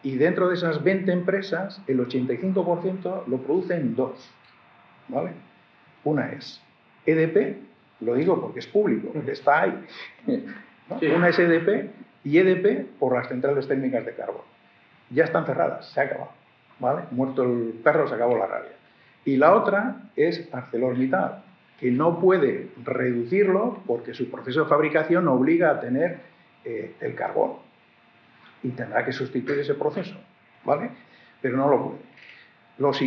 y dentro de esas 20 empresas, el 85% lo producen dos, ¿vale? Una es EDP, lo digo porque es público, está ahí, ¿no? Sí. Una es EDP y EDP por las centrales técnicas de carbón. Ya están cerradas, se ha acabado, ¿vale? Muerto el perro, se acabó la rabia. Y la otra es ArcelorMittal, que no puede reducirlo porque su proceso de fabricación obliga a tener el carbón. y tendrá que sustituir ese proceso, ¿vale? Pero no lo puede. Las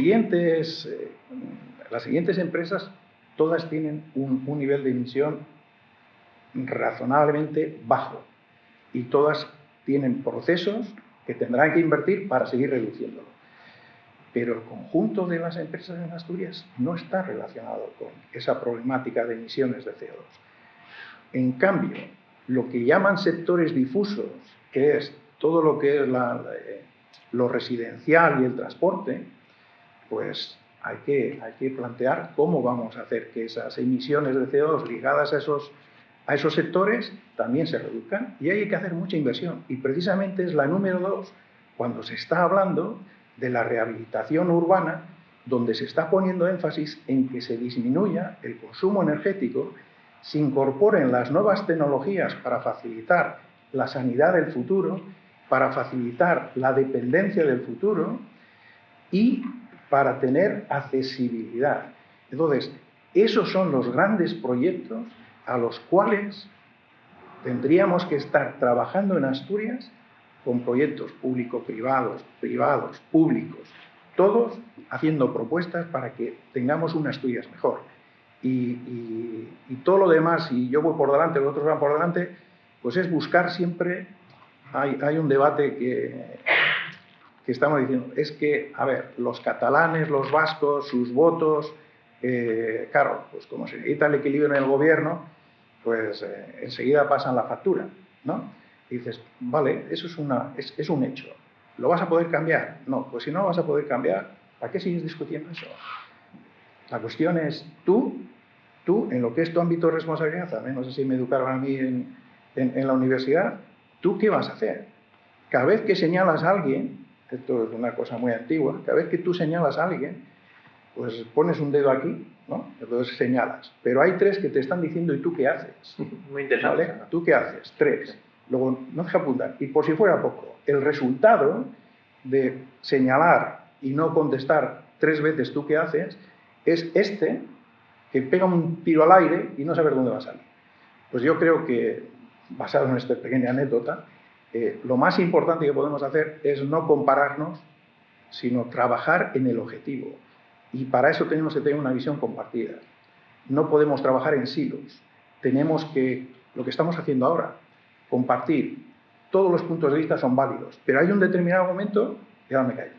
siguientes empresas, todas tienen un nivel de emisión razonablemente bajo y todas tienen procesos que tendrán que invertir para seguir reduciéndolo. Pero el conjunto de las empresas en Asturias no está relacionado con esa problemática de emisiones de CO2. En cambio, lo que llaman sectores difusos, que es todo lo que es lo residencial y el transporte, pues hay que plantear cómo vamos a hacer que esas emisiones de CO2 ligadas a esos sectores también se reduzcan, y hay que hacer mucha inversión. Y precisamente es la número 2 cuando se está hablando de la rehabilitación urbana, donde se está poniendo énfasis en que se disminuya el consumo energético, se incorporen las nuevas tecnologías para facilitar la sanidad del futuro, para facilitar la dependencia del futuro y para tener accesibilidad. Entonces, esos son los grandes proyectos a los cuales tendríamos que estar trabajando en Asturias con proyectos público-privados, privados, públicos, todos haciendo propuestas para que tengamos una Asturias mejor. Y todo lo demás, si yo voy por delante, los otros van por delante, pues es buscar siempre, hay un debate que estamos diciendo, es que, a ver, los catalanes, los vascos, sus votos, claro, pues como se necesita el equilibrio en el gobierno, pues enseguida pasan la factura, ¿no? Y dices, vale, eso es un hecho. ¿Lo vas a poder cambiar? No, pues si no lo vas a poder cambiar, ¿para qué sigues discutiendo eso? La cuestión es, tú, en lo que es tu ámbito de responsabilidad, también no sé si me educaron a mí en la universidad, ¿tú qué vas a hacer? Cada vez que señalas a alguien, esto es una cosa muy antigua, cada vez que tú señalas a alguien, pues pones un dedo aquí, ¿no? Entonces señalas. Pero hay 3 que te están diciendo, ¿y tú qué haces? Muy interesante. ¿Vale? ¿Tú qué haces? 3. Luego, no deja apuntar. Y por si fuera poco, el resultado de señalar y no contestar 3 veces tú qué haces, es este, que pega un tiro al aire y no saber dónde va a salir. Pues yo creo que, basado en esta pequeña anécdota, lo más importante que podemos hacer es no compararnos, sino trabajar en el objetivo. Y para eso tenemos que tener una visión compartida. No podemos trabajar en silos. Tenemos que, lo que estamos haciendo ahora, compartir. Todos los puntos de vista son válidos, pero hay un determinado momento, y ahora me callo,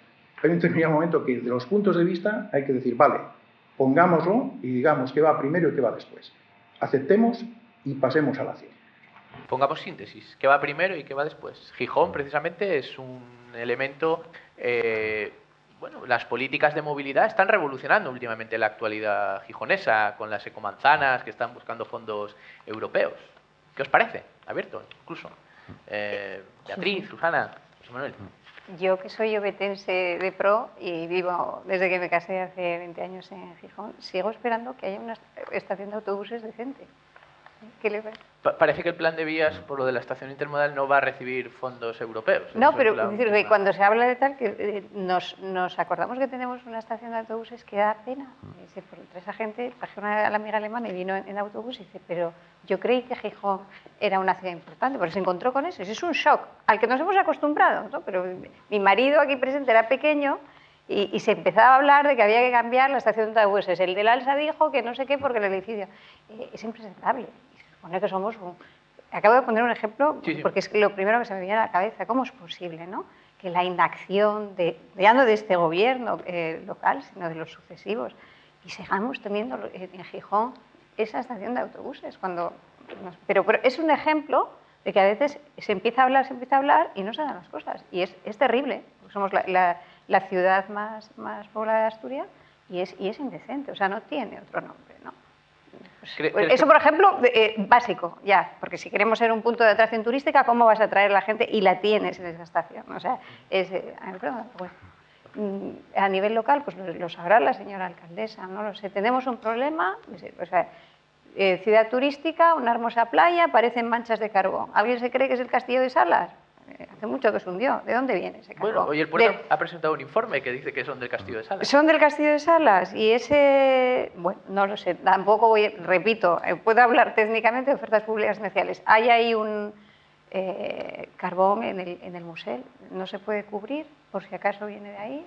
hay un determinado momento que de los puntos de vista hay que decir, vale, pongámoslo y digamos qué va primero y qué va después. Aceptemos y pasemos a la acción. Pongamos síntesis, qué va primero y qué va después. Gijón, precisamente, es un elemento... bueno, las políticas de movilidad están revolucionando últimamente la actualidad gijonesa, con las ecomanzanas que están buscando fondos europeos. ¿Qué os parece? Abierto, incluso. Beatriz, Susana, José Manuel. Yo, que soy obetense de pro y vivo desde que me casé hace 20 años en Gijón, sigo esperando que haya una estación de autobuses decente. ¿Qué le parece? Parece que el plan de vías, por lo de la estación intermodal, no va a recibir fondos europeos. No, pero es decir, que cuando se habla de tal, que nos acordamos que tenemos una estación de autobuses que da pena. Dice, por esa gente, traje a la amiga alemana y vino en autobús y dice, pero yo creí que Gijón era una ciudad importante, porque se encontró con eso. Es un shock al que nos hemos acostumbrado, ¿no? Pero mi marido aquí presente era pequeño y se empezaba a hablar de que había que cambiar la estación de autobuses. El del Alsa dijo que no sé qué porque el edificio... es impresentable. Que somos Acabo de poner un ejemplo, sí, porque es lo primero que se me viene a la cabeza. ¿Cómo es posible, no? Que la inacción, ya no de este gobierno local, sino de los sucesivos, y sigamos teniendo en Gijón esa estación de autobuses? Pero es un ejemplo de que a veces se empieza a hablar y no se dan las cosas. Y es terrible. Somos la ciudad más poblada de Asturias y es indecente, o sea, no tiene otro nombre, ¿no? Pues eso, por ejemplo, básico, ya, porque si queremos ser un punto de atracción turística, ¿cómo vas a atraer a la gente? Y la tienes en esa estación. O sea, a nivel local, pues lo sabrá la señora alcaldesa, no lo sé. Tenemos un problema, o sea, ciudad turística, una hermosa playa, parecen manchas de carbón. ¿Alguien se cree que es el Castillo de Salas? Hace mucho que se hundió. ¿De dónde viene ese carbón? Bueno, hoy el puerto ha presentado un informe que dice que son del Castillo de Salas. Son del Castillo de Salas y ese... Bueno, no lo sé, tampoco repito, puedo hablar técnicamente de ofertas públicas especiales. Hay ahí carbón en el Musel. No se puede cubrir, por si acaso viene de ahí.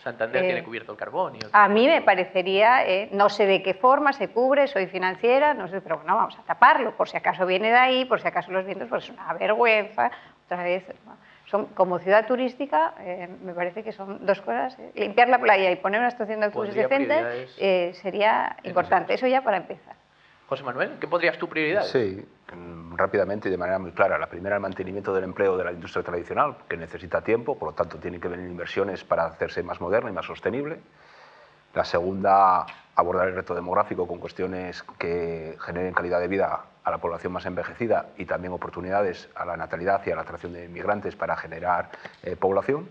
Santander tiene cubierto el carbón. A mí me parecería, no sé de qué forma se cubre, soy financiera, no sé, pero bueno, vamos a taparlo, por si acaso viene de ahí, por si acaso los vientos, pues es una vergüenza. Otra vez, son, como ciudad turística, me parece que son dos cosas. Limpiar la playa y poner una estación de autobuses decente sería importante. Eso ya para empezar. José Manuel, ¿qué podrías tu prioridad? Sí, rápidamente y de manera muy clara. La primera, el mantenimiento del empleo de la industria tradicional, que necesita tiempo, por lo tanto tienen que venir inversiones para hacerse más moderna y más sostenible. La segunda, abordar el reto demográfico con cuestiones que generen calidad de vida a la población más envejecida y también oportunidades a la natalidad y a la atracción de inmigrantes para generar población.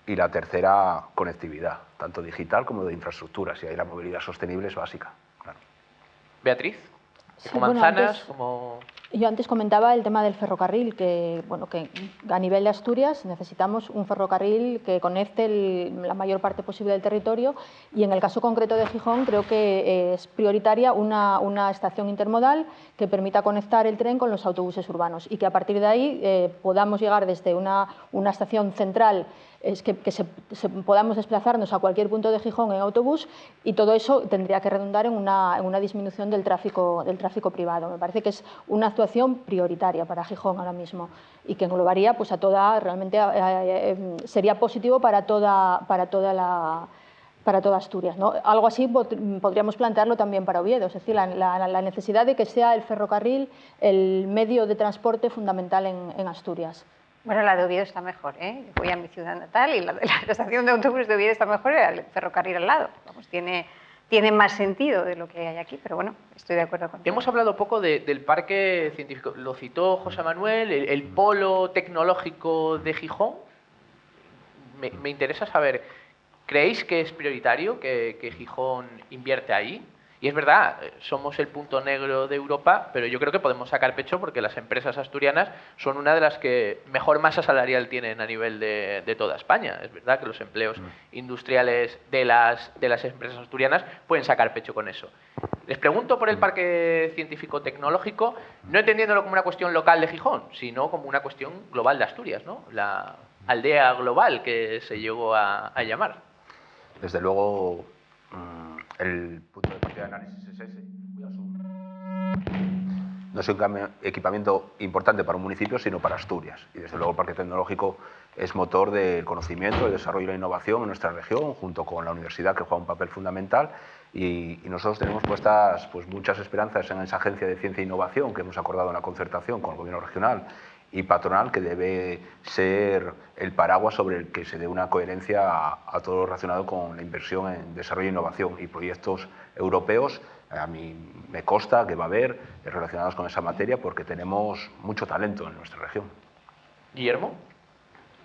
Y la tercera, conectividad, tanto digital como de infraestructuras, y ahí la movilidad sostenible es básica. Claro. Beatriz, Sí, como manzanas, como... Yo antes comentaba el tema del ferrocarril, que a nivel de Asturias necesitamos un ferrocarril que conecte la mayor parte posible del territorio, y en el caso concreto de Gijón creo que es prioritaria una estación intermodal que permita conectar el tren con los autobuses urbanos y que a partir de ahí podamos llegar desde una estación central, podamos desplazarnos a cualquier punto de Gijón en autobús, y todo eso tendría que redundar en una disminución del tráfico privado. Me parece que es una actuación prioritaria para Gijón ahora mismo y que englobaría pues, a toda, realmente sería positivo para toda Asturias, ¿no? Algo así podríamos plantearlo también para Oviedo, es decir, la necesidad de que sea el ferrocarril el medio de transporte fundamental en Asturias. Bueno, la de Oviedo está mejor, ¿eh? Voy a mi ciudad natal y la estación de autobús de Oviedo está mejor, el ferrocarril al lado. Vamos, tiene más sentido de lo que hay aquí, pero bueno, estoy de acuerdo contigo. Hemos hablado poco del parque científico. Lo citó José Manuel, el polo tecnológico de Gijón. Me interesa saber, ¿creéis que es prioritario que Gijón invierte ahí? Y es verdad, somos el punto negro de Europa, pero yo creo que podemos sacar pecho porque las empresas asturianas son una de las que mejor masa salarial tienen a nivel de toda España. Es verdad que los empleos industriales de las empresas asturianas pueden sacar pecho con eso. Les pregunto por el Parque Científico Tecnológico, no entendiéndolo como una cuestión local de Gijón, sino como una cuestión global de Asturias, ¿no? La aldea global que se llegó a llamar. Desde luego, el punto de partida de análisis es ese. No es un equipamiento importante para un municipio, sino para Asturias. Y desde luego el Parque Tecnológico es motor del conocimiento, el desarrollo y la innovación en nuestra región, junto con la universidad, que juega un papel fundamental. Y nosotros tenemos puestas pues, muchas esperanzas en esa agencia de ciencia e innovación que hemos acordado en la concertación con el Gobierno regional y patronal, que debe ser el paraguas sobre el que se dé una coherencia a todo lo relacionado con la inversión en desarrollo e innovación y proyectos europeos. A mí me consta que va a haber relacionados con esa materia porque tenemos mucho talento en nuestra región. Guillermo,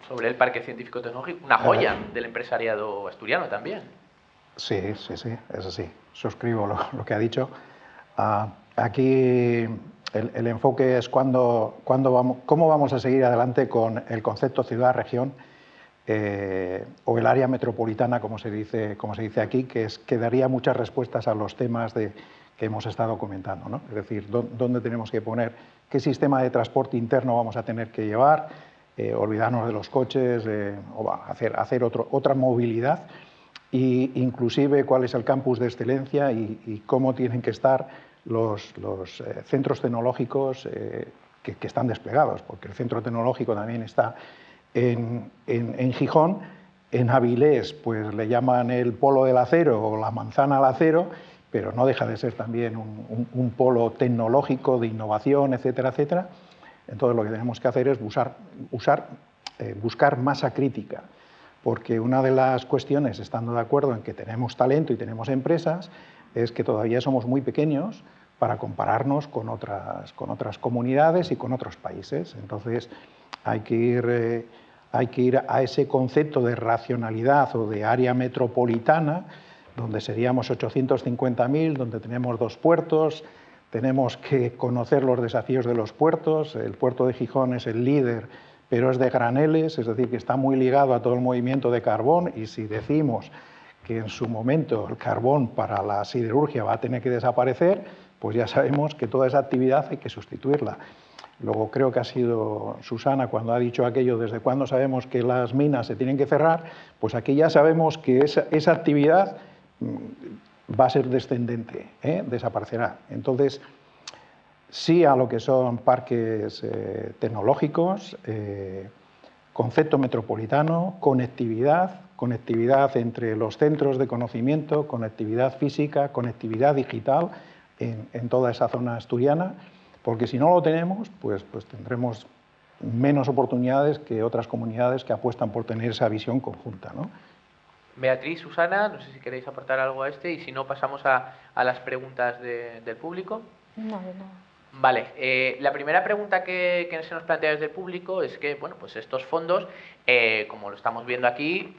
sobre el Parque Científico Tecnológico, una joya del empresariado asturiano también. Sí, es así. Suscribo lo que ha dicho. Aquí el enfoque es cómo vamos a seguir adelante con el concepto ciudad-región o el área metropolitana, como se dice aquí, que daría muchas respuestas a los temas que hemos estado comentando, ¿no? Es decir, dónde tenemos que poner, qué sistema de transporte interno vamos a tener que llevar, olvidarnos de los coches, hacer otra movilidad, e inclusive cuál es el campus de excelencia y cómo tienen que estar los centros tecnológicos que están desplegados, porque el centro tecnológico también está en Gijón. En Avilés pues le llaman el polo del acero o la manzana al acero, pero no deja de ser también un polo tecnológico de innovación, etcétera, etcétera. Entonces lo que tenemos que hacer es buscar masa crítica, porque una de las cuestiones, estando de acuerdo en que tenemos talento y tenemos empresas, es que todavía somos muy pequeños para compararnos con otras comunidades y con otros países. Entonces hay que ir a ese concepto de racionalidad o de área metropolitana, donde seríamos 850.000, donde tenemos 2 puertos, tenemos que conocer los desafíos de los puertos. El puerto de Gijón es el líder, pero es de graneles, es decir, que está muy ligado a todo el movimiento de carbón, y si decimos que en su momento el carbón para la siderurgia va a tener que desaparecer, pues ya sabemos que toda esa actividad hay que sustituirla. Luego creo que ha sido Susana cuando ha dicho aquello, desde cuándo sabemos que las minas se tienen que cerrar, pues aquí ya sabemos que esa actividad va a ser descendente, desaparecerá. Entonces, sí a lo que son parques tecnológicos, concepto metropolitano, conectividad entre los centros de conocimiento, conectividad física, conectividad digital en toda esa zona asturiana, porque si no lo tenemos, pues tendremos menos oportunidades que otras comunidades que apuestan por tener esa visión conjunta, ¿no? Beatriz, Susana, no sé si queréis aportar algo a y si no pasamos a las preguntas del público. No. Vale, la primera pregunta que se nos plantea desde el público es que, bueno, pues estos fondos, como lo estamos viendo aquí,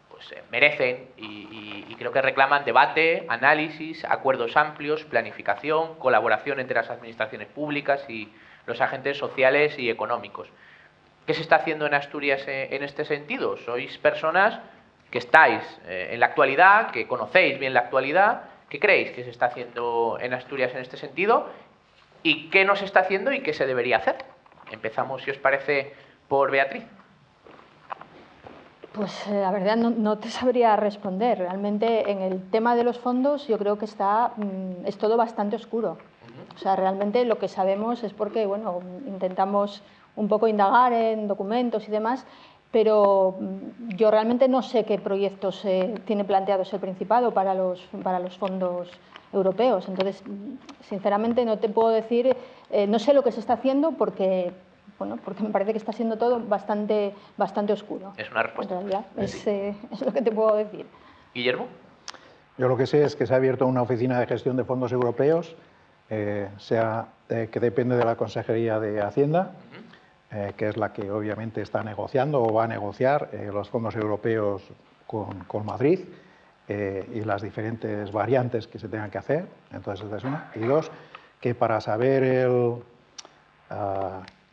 pues merecen y creo que reclaman debate, análisis, acuerdos amplios, planificación, colaboración entre las administraciones públicas y los agentes sociales y económicos. ¿Qué se está haciendo en Asturias en este sentido? Sois personas que estáis en la actualidad, que conocéis bien la actualidad. ¿Qué creéis que se está haciendo en Asturias en este sentido? ¿Y qué no se está haciendo y qué se debería hacer? Empezamos, si os parece, por Beatriz. Pues la verdad no te sabría responder. Realmente en el tema de los fondos yo creo que es todo bastante oscuro. O sea, realmente lo que sabemos es porque, bueno, intentamos un poco indagar en documentos y demás, pero yo realmente no sé qué proyectos tiene planteados el Principado para los fondos europeos. Entonces, sinceramente no te puedo decir, no sé lo que se está haciendo porque me parece que está siendo todo bastante oscuro. Es una respuesta. En realidad, es lo que te puedo decir. Guillermo. Yo lo que sé es que se ha abierto una oficina de gestión de fondos europeos, que depende de la Consejería de Hacienda, que es la que obviamente está negociando o va a negociar los fondos europeos con Madrid y las diferentes variantes que se tengan que hacer. Entonces, esta es una. Y dos, que para saber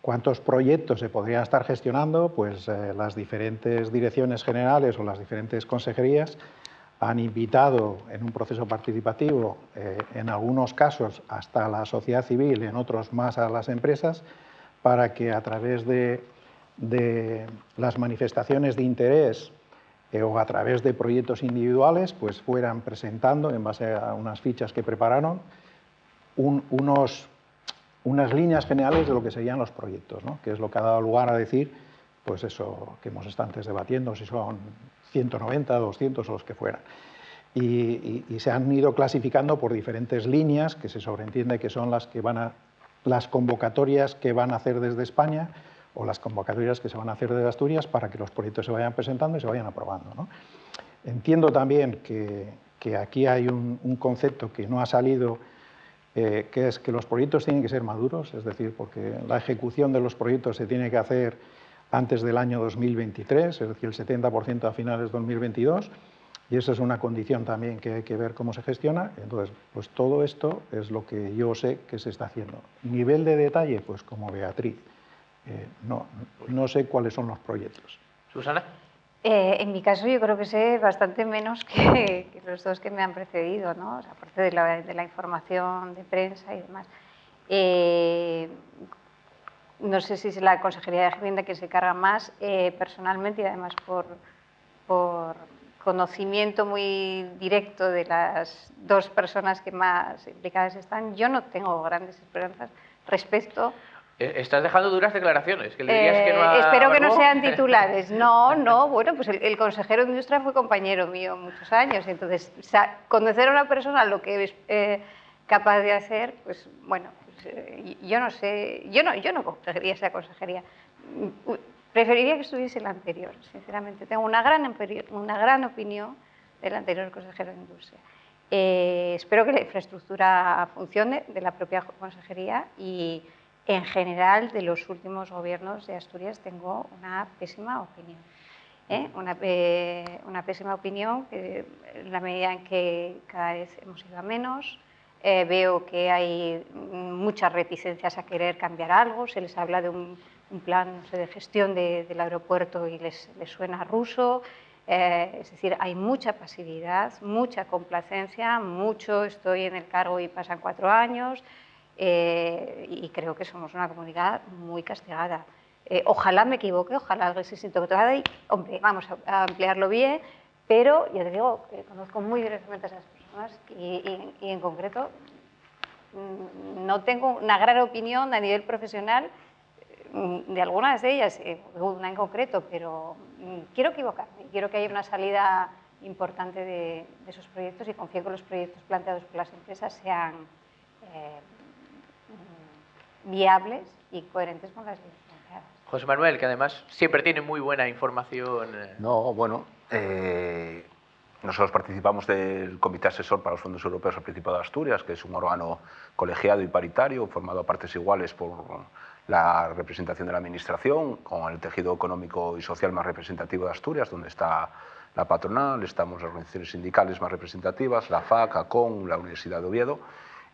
cuántos proyectos se podrían estar gestionando, pues las diferentes direcciones generales o las diferentes consejerías han invitado en un proceso participativo, en algunos casos hasta la sociedad civil, en otros más a las empresas, para que a través de las manifestaciones de interés o a través de proyectos individuales, pues fueran presentando, en base a unas fichas que prepararon, unas líneas generales de lo que serían los proyectos, ¿no? Que es lo que ha dado lugar a decir, pues eso que hemos estado antes debatiendo, si son 190, 200 o los que fueran. Y se han ido clasificando por diferentes líneas, que se sobreentiende que son las convocatorias que van a hacer desde España o las convocatorias que se van a hacer desde Asturias para que los proyectos se vayan presentando y se vayan aprobando, ¿no? Entiendo también que aquí hay un concepto que no ha salido, que es que los proyectos tienen que ser maduros, es decir, porque la ejecución de los proyectos se tiene que hacer antes del año 2023, es decir, el 70% a finales de 2022, y esa es una condición también que hay que ver cómo se gestiona. Entonces, pues todo esto es lo que yo sé que se está haciendo. Nivel de detalle, pues como Beatriz, no sé cuáles son los proyectos. Susana. En mi caso yo creo que sé bastante menos que los dos que me han precedido, ¿no? O sea, aparte de la información de prensa y demás. No sé si es la Consejería de Hacienda que se carga más personalmente y además por conocimiento muy directo de las dos personas que más implicadas están. Yo no tengo grandes esperanzas respecto. Estás dejando duras declaraciones. ¿Que le dirías que no espero que no sean titulares. No, bueno, pues el consejero de Industria fue compañero mío muchos años, entonces conocer a una persona lo que es capaz de hacer, pues bueno, pues, yo no sé, yo no cogería esa consejería. Preferiría que estuviese el anterior, sinceramente. Tengo una gran opinión del anterior consejero de Industria. Espero que la infraestructura funcione de la propia consejería y en general de los últimos gobiernos de Asturias tengo una pésima opinión. Una pésima opinión en la medida en que cada vez hemos ido a menos. Veo que hay muchas reticencias a querer cambiar algo. Se les habla de un plan, no sé, de gestión del aeropuerto y les suena ruso. Es decir, hay mucha pasividad, mucha complacencia, mucho estoy en el cargo y pasan 4 años. y creo que somos una comunidad muy castigada. Ojalá me equivoque, ojalá algo se sienta tocada y, hombre, vamos a ampliarlo bien, pero ya te digo, conozco muy directamente a esas personas y en concreto no tengo una gran opinión a nivel profesional de algunas de ellas, una en concreto, pero quiero equivocarme, quiero que haya una salida importante de esos proyectos y confío que los proyectos planteados por las empresas sean viables y coherentes con las leyes planteadas. José Manuel, que además siempre tiene muy buena información. No, bueno, nosotros participamos del Comité Asesor para los Fondos Europeos al Principado de Asturias, que es un órgano colegiado y paritario, formado a partes iguales por la representación de la Administración, con el tejido económico y social más representativo de Asturias, donde está la patronal, estamos las organizaciones sindicales más representativas, la FAC, ACON, la Universidad de Oviedo,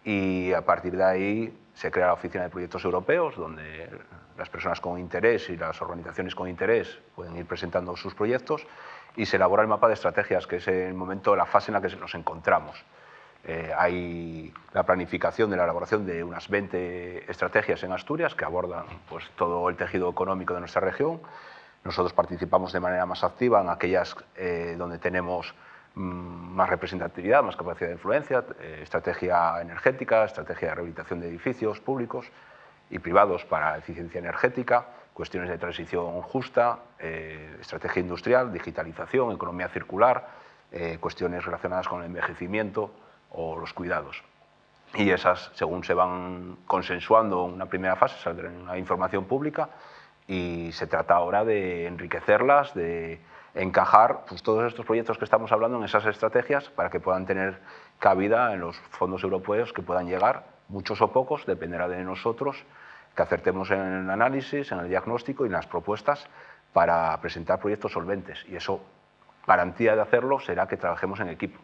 y a partir de ahí se crea la Oficina de Proyectos Europeos, donde las personas con interés y las organizaciones con interés pueden ir presentando sus proyectos, y se elabora el mapa de estrategias, que es el momento, la fase en la que nos encontramos. Hay la planificación de la elaboración de unas 20 estrategias en Asturias que abordan pues, todo el tejido económico de nuestra región. Nosotros participamos de manera más activa en aquellas donde tenemos más representatividad, más capacidad de influencia, estrategia energética, estrategia de rehabilitación de edificios públicos y privados para eficiencia energética, cuestiones de transición justa, estrategia industrial, digitalización, economía circular, cuestiones relacionadas con el envejecimiento o los cuidados. Y esas, según se van consensuando en una primera fase, saldrán a información pública y se trata ahora de enriquecerlas, de encajar pues, todos estos proyectos que estamos hablando en esas estrategias para que puedan tener cabida en los fondos europeos que puedan llegar, muchos o pocos, dependerá de nosotros, que acertemos en el análisis, en el diagnóstico y en las propuestas para presentar proyectos solventes. Y eso, garantía de hacerlo, será que trabajemos en equipo.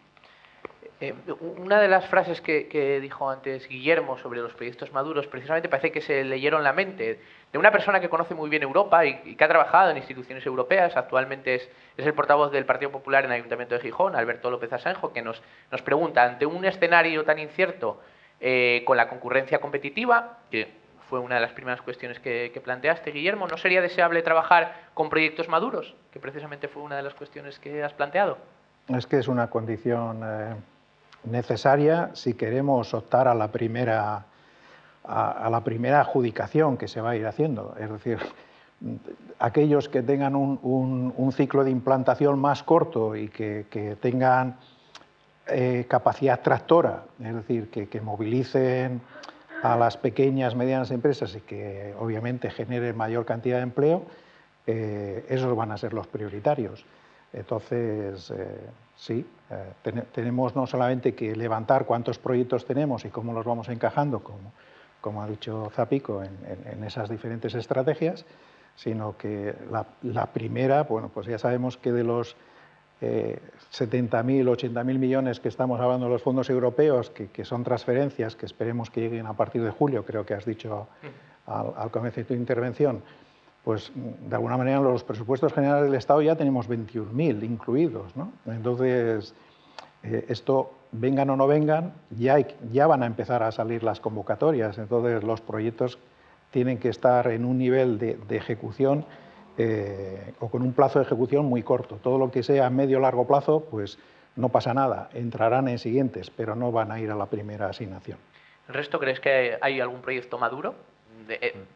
Una de las frases que dijo antes Guillermo sobre los proyectos maduros, precisamente parece que se leyeron la mente de una persona que conoce muy bien Europa y que ha trabajado en instituciones europeas. Actualmente es el portavoz del Partido Popular en el Ayuntamiento de Gijón, Alberto López Asenjo, que nos pregunta, ante un escenario tan incierto con la concurrencia competitiva, que fue una de las primeras cuestiones que planteaste, Guillermo, ¿no sería deseable trabajar con proyectos maduros? Que precisamente fue una de las cuestiones que has planteado. Es que es una condición necesaria si queremos optar a la primera adjudicación que se va a ir haciendo. Es decir, aquellos que tengan un ciclo de implantación más corto y que tengan capacidad tractora, es decir, que movilicen a las pequeñas, medianas empresas y que obviamente generen mayor cantidad de empleo, esos van a ser los prioritarios. Entonces, sí, tenemos no solamente que levantar cuántos proyectos tenemos y cómo los vamos encajando, como ha dicho Zapico, en esas diferentes estrategias, sino que la primera, bueno, pues ya sabemos que de los 70.000, 80.000 millones que estamos hablando de los fondos europeos, que son transferencias que esperemos que lleguen a partir de julio, creo que has dicho al comienzo de tu intervención, pues de alguna manera en los presupuestos generales del Estado ya tenemos 21.000 incluidos, ¿no? Entonces, esto, vengan o no vengan, ya van a empezar a salir las convocatorias, entonces los proyectos tienen que estar en un nivel de ejecución o con un plazo de ejecución muy corto. Todo lo que sea a medio o largo plazo, pues no pasa nada, entrarán en siguientes, pero no van a ir a la primera asignación. ¿El resto crees que hay algún proyecto maduro?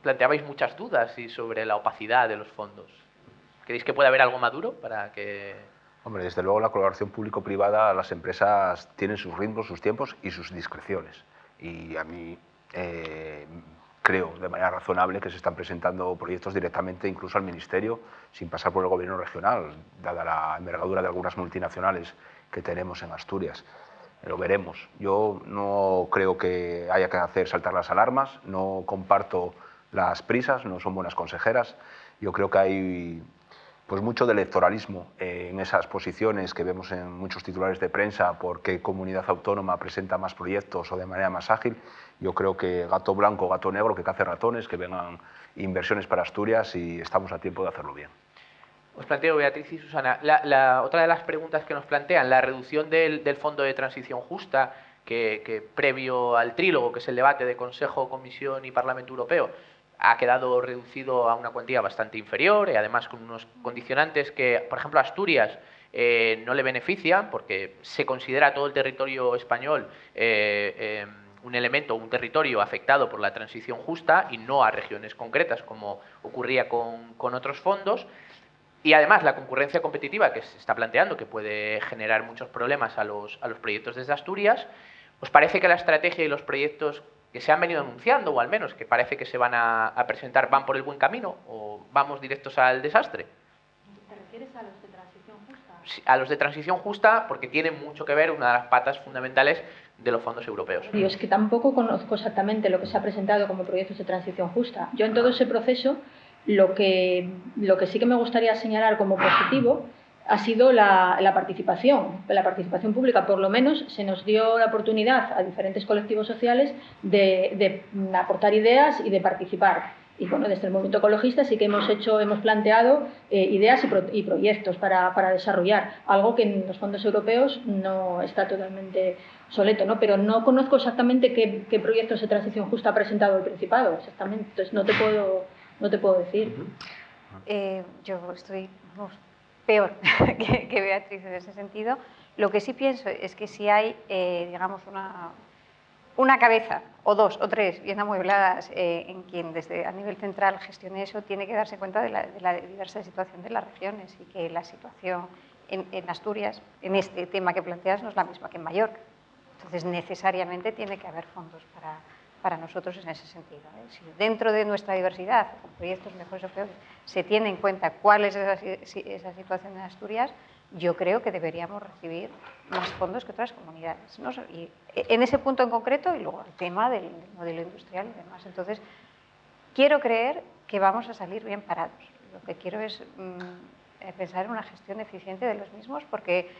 Planteabais muchas dudas sobre la opacidad de los fondos. ¿Creéis que puede haber algo maduro para que...? Hombre, desde luego la colaboración público-privada, las empresas tienen sus ritmos, sus tiempos y sus discreciones. Y a mí creo de manera razonable que se están presentando proyectos directamente incluso al Ministerio sin pasar por el Gobierno regional, dada la envergadura de algunas multinacionales que tenemos en Asturias. Lo veremos. Yo no creo que haya que hacer saltar las alarmas, no comparto las prisas, no son buenas consejeras. Yo creo que hay pues mucho de electoralismo en esas posiciones que vemos en muchos titulares de prensa por qué comunidad autónoma presenta más proyectos o de manera más ágil. Yo creo que gato blanco, gato negro, que cace ratones, que vengan inversiones para Asturias y estamos a tiempo de hacerlo bien. Os planteo, Beatriz y Susana, otra de las preguntas que nos plantean, la reducción del Fondo de Transición Justa, que previo al trílogo, que es el debate de Consejo, Comisión y Parlamento Europeo, ha quedado reducido a una cuantía bastante inferior y además con unos condicionantes que, por ejemplo, a Asturias no le benefician porque se considera todo el territorio español un elemento, un territorio afectado por la transición justa y no a regiones concretas como ocurría con otros fondos. Y además la concurrencia competitiva que se está planteando, que puede generar muchos problemas a los proyectos desde Asturias. ¿Os parece que la estrategia y los proyectos que se han venido anunciando, o al menos que parece que se van a presentar, van por el buen camino o vamos directos al desastre? ¿Te refieres a los de transición justa? Sí, a los de transición justa, porque tienen mucho que ver, una de las patas fundamentales de los fondos europeos. Yo es que tampoco conozco exactamente lo que se ha presentado como proyectos de transición justa. Yo en todo ese proceso lo que sí que me gustaría señalar como positivo ha sido la participación pública. Por lo menos se nos dio la oportunidad a diferentes colectivos sociales de aportar ideas y de participar. Y bueno, desde el movimiento ecologista sí que hemos planteado ideas y proyectos para desarrollar, algo que en los fondos europeos no está totalmente obsoleto, ¿no? Pero no conozco exactamente qué proyectos de transición justa ha presentado el Principado, exactamente, entonces no te puedo decir. Yo estoy peor que Beatriz en ese sentido. Lo que sí pienso es que si hay, digamos, una cabeza, o dos, o tres, bien amuebladas, en quien desde a nivel central gestione eso, tiene que darse cuenta de la diversa situación de las regiones y que la situación en Asturias, en este tema que planteas, no es la misma que en Mallorca. Entonces, necesariamente tiene que haber fondos para nosotros en ese sentido. Si dentro de nuestra diversidad, con proyectos mejores o peores, se tiene en cuenta cuál es esa situación en Asturias, yo creo que deberíamos recibir más fondos que otras comunidades, ¿no? Y en ese punto en concreto y luego el tema del modelo industrial y demás. Entonces, quiero creer que vamos a salir bien parados. Lo que quiero es pensar en una gestión eficiente de los mismos, porque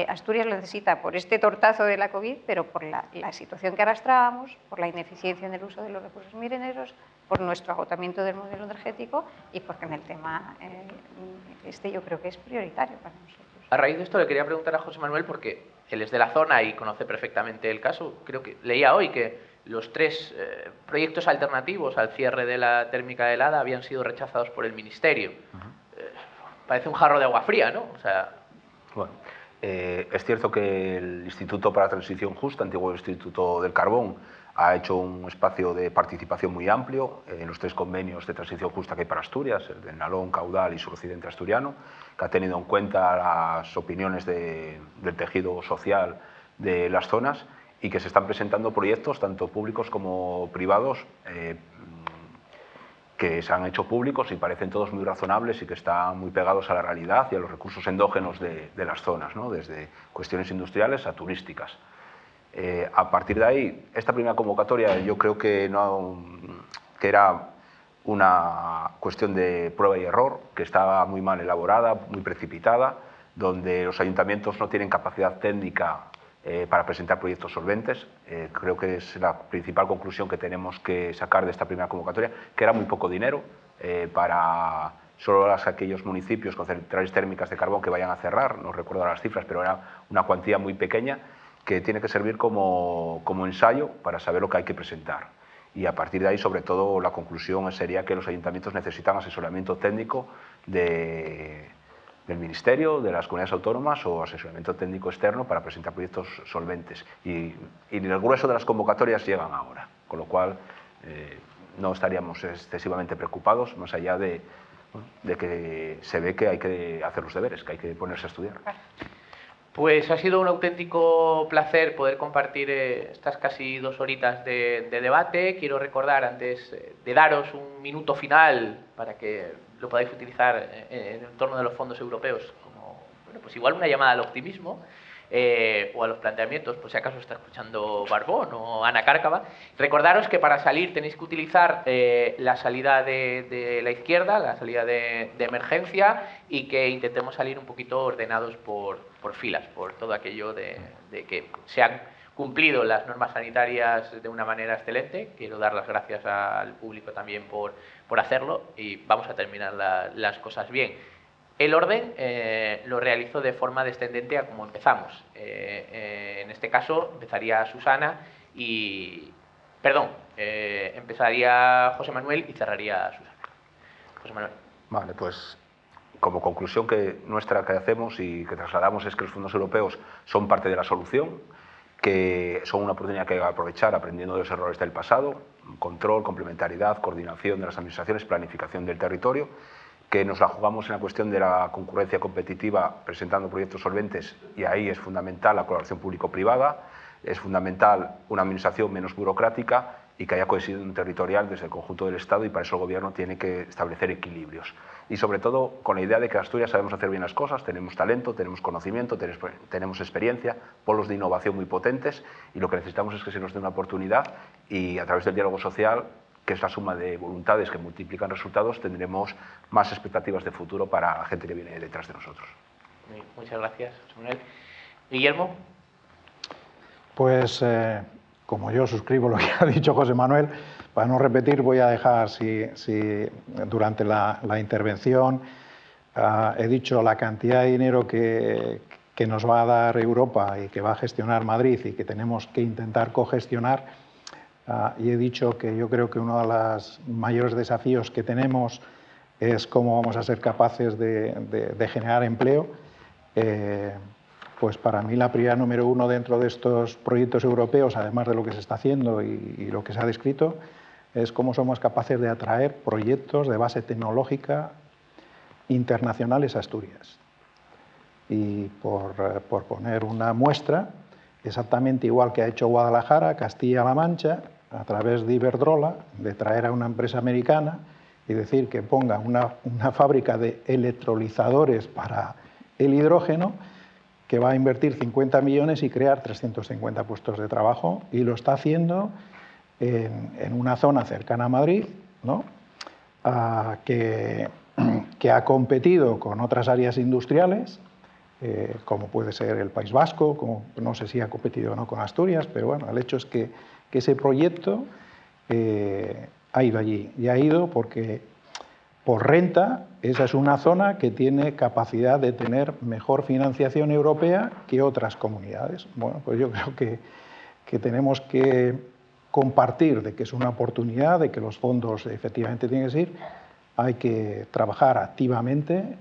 Asturias lo necesita por este tortazo de la COVID, pero por la situación que arrastrábamos, por la ineficiencia en el uso de los recursos mineros, por nuestro agotamiento del modelo energético y porque en el tema yo creo que es prioritario para nosotros. A raíz de esto le quería preguntar a José Manuel, porque él es de la zona y conoce perfectamente el caso. Creo que leía hoy que los tres proyectos alternativos al cierre de la térmica de Helada habían sido rechazados por el Ministerio. Parece un jarro de agua fría, ¿no? O sea... Bueno, es cierto que el Instituto para la Transición Justa, antiguo Instituto del Carbón, ha hecho un espacio de participación muy amplio en los tres convenios de transición justa que hay para Asturias, el de Nalón, Caudal y Suroccidente Asturiano, que ha tenido en cuenta las opiniones del tejido social de las zonas y que se están presentando proyectos, tanto públicos como privados, que se han hecho públicos y parecen todos muy razonables y que están muy pegados a la realidad y a los recursos endógenos de las zonas, ¿no? Desde cuestiones industriales a turísticas. A partir de ahí, esta primera convocatoria yo creo que era una cuestión de prueba y error, que estaba muy mal elaborada, muy precipitada, donde los ayuntamientos no tienen capacidad técnica para presentar proyectos solventes. Creo que es la principal conclusión que tenemos que sacar de esta primera convocatoria, que era muy poco dinero para solo aquellos municipios con centrales térmicas de carbón que vayan a cerrar, no recuerdo las cifras, pero era una cuantía muy pequeña que tiene que servir como ensayo para saber lo que hay que presentar. Y a partir de ahí, sobre todo, la conclusión sería que los ayuntamientos necesitan asesoramiento técnico del Ministerio, de las comunidades autónomas o asesoramiento técnico externo para presentar proyectos solventes. Y el grueso de las convocatorias llegan ahora, con lo cual no estaríamos excesivamente preocupados, más allá de que se ve que hay que hacer los deberes, que hay que ponerse a estudiar. Pues ha sido un auténtico placer poder compartir estas casi 2 horitas de debate. Quiero recordar, antes de daros un minuto final para que lo podáis utilizar en el entorno de los fondos europeos, como pues igual una llamada al optimismo o a los planteamientos, por si acaso está escuchando Barbón o Ana Cárcava. Recordaros que para salir tenéis que utilizar la salida de la izquierda, la salida de emergencia, y que intentemos salir un poquito ordenados por filas, por todo aquello de que se han cumplido las normas sanitarias de una manera excelente. Quiero dar las gracias al público también por hacerlo y vamos a terminar las cosas bien. El orden lo realizo de forma descendente a como empezamos. En este caso empezaría Susana y... Perdón, empezaría José Manuel y cerraría Susana. José Manuel. Vale, pues como conclusión nuestra que hacemos y que trasladamos es que los fondos europeos son parte de la solución, que son una oportunidad que hay que aprovechar aprendiendo de los errores del pasado, control, complementariedad, coordinación de las administraciones, planificación del territorio, que nos la jugamos en la cuestión de la concurrencia competitiva presentando proyectos solventes y ahí es fundamental la colaboración público-privada, es fundamental una administración menos burocrática y que haya cohesión territorial desde el conjunto del Estado y para eso el Gobierno tiene que establecer equilibrios. Y sobre todo con la idea de que Asturias sabemos hacer bien las cosas, tenemos talento, tenemos conocimiento, tenemos experiencia, polos de innovación muy potentes y lo que necesitamos es que se nos dé una oportunidad y a través del diálogo social, que es la suma de voluntades que multiplican resultados, tendremos más expectativas de futuro para la gente que viene detrás de nosotros. Muchas gracias, Manuel. Guillermo. Pues como yo suscribo lo que ha dicho José Manuel, para no repetir voy a dejar, si durante la intervención he dicho la cantidad de dinero que nos va a dar Europa y que va a gestionar Madrid y que tenemos que intentar cogestionar, y he dicho que yo creo que uno de los mayores desafíos que tenemos es cómo vamos a ser capaces de generar empleo. Pues para mí la prioridad número uno dentro de estos proyectos europeos, además de lo que se está haciendo y lo que se ha descrito, es cómo somos capaces de atraer proyectos de base tecnológica internacionales a Asturias. Y por poner una muestra, exactamente igual que ha hecho Guadalajara, Castilla-La Mancha, a través de Iberdrola, de traer a una empresa americana y decir que ponga una fábrica de electrolizadores para el hidrógeno, que va a invertir 50 millones y crear 350 puestos de trabajo, y lo está haciendo en una zona cercana a Madrid, ¿no? Que ha competido con otras áreas industriales, como puede ser el País Vasco, como no sé si ha competido o no con Asturias, pero bueno, el hecho es que ese proyecto ha ido allí, y ha ido porque por renta esa es una zona que tiene capacidad de tener mejor financiación europea que otras comunidades. Bueno, pues yo creo que tenemos que compartir de que es una oportunidad, de que los fondos efectivamente tienen que ser, hay que trabajar activamente,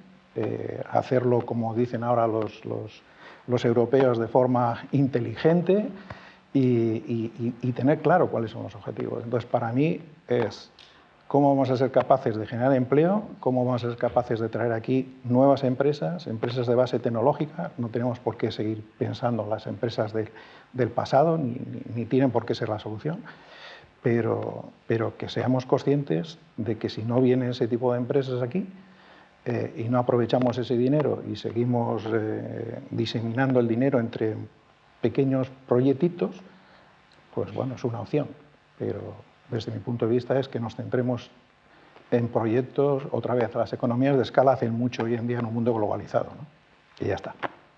hacerlo, como dicen ahora los europeos, de forma inteligente y tener claro cuáles son los objetivos. Entonces, para mí es cómo vamos a ser capaces de generar empleo, cómo vamos a ser capaces de traer aquí nuevas empresas de base tecnológica. No tenemos por qué seguir pensando en las empresas del pasado, ni tienen por qué ser la solución, pero que seamos conscientes de que si no vienen ese tipo de empresas aquí y no aprovechamos ese dinero y seguimos diseminando el dinero entre pequeños proyectitos, pues bueno, es una opción, pero desde mi punto de vista es que nos centremos en proyectos. Otra vez, las economías de escala hacen mucho hoy en día en un mundo globalizado, ¿no? Y ya está.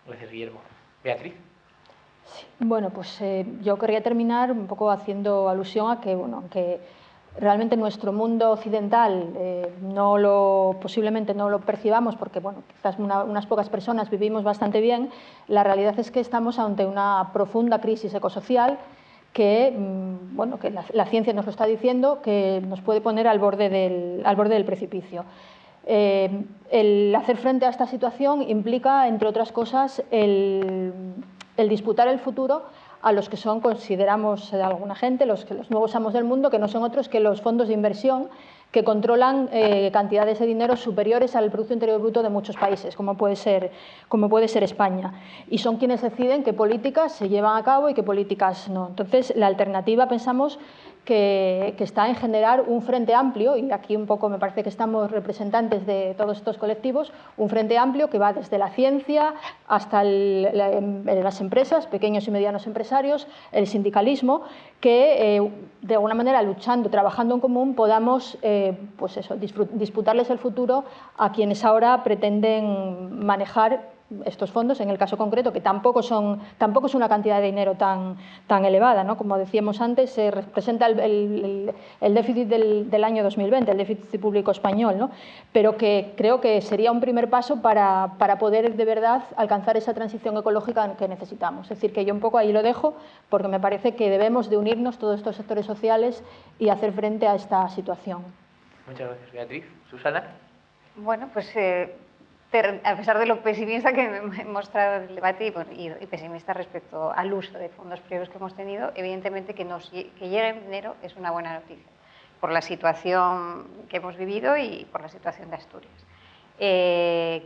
Gracias, Guillermo. Beatriz. Sí. Bueno, pues yo querría terminar un poco haciendo alusión a que, bueno, aunque realmente nuestro mundo occidental posiblemente no lo percibamos porque, bueno, quizás unas pocas personas vivimos bastante bien, la realidad es que estamos ante una profunda crisis ecosocial que, bueno, que la ciencia nos lo está diciendo, que nos puede poner al borde del precipicio. El hacer frente a esta situación implica, entre otras cosas, el disputar el futuro a los que son, consideramos alguna gente, los nuevos amos del mundo, que no son otros que los fondos de inversión que controlan cantidades de dinero superiores al Producto Interior Bruto de muchos países, como puede ser España. Y son quienes deciden qué políticas se llevan a cabo y qué políticas no. Entonces, la alternativa, pensamos, que está en generar un frente amplio, y aquí un poco me parece que estamos representantes de todos estos colectivos, un frente amplio que va desde la ciencia hasta las empresas, pequeños y medianos empresarios, el sindicalismo, que de alguna manera luchando, trabajando en común, podamos pues eso, disputarles el futuro a quienes ahora pretenden manejar estos fondos, en el caso concreto, que tampoco es una cantidad de dinero tan elevada, ¿no? Como decíamos antes, se representa el déficit del año 2020, el déficit público español, ¿no? Pero que creo que sería un primer paso para poder de verdad alcanzar esa transición ecológica que necesitamos. Es decir, que yo un poco ahí lo dejo, porque me parece que debemos de unirnos todos estos sectores sociales y hacer frente a esta situación. Muchas gracias, Beatriz. Susana. Bueno, pues a pesar de lo pesimista que me he mostrado en el debate y pesimista respecto al uso de fondos privados que hemos tenido, evidentemente que llegue dinero es una buena noticia, por la situación que hemos vivido y por la situación de Asturias.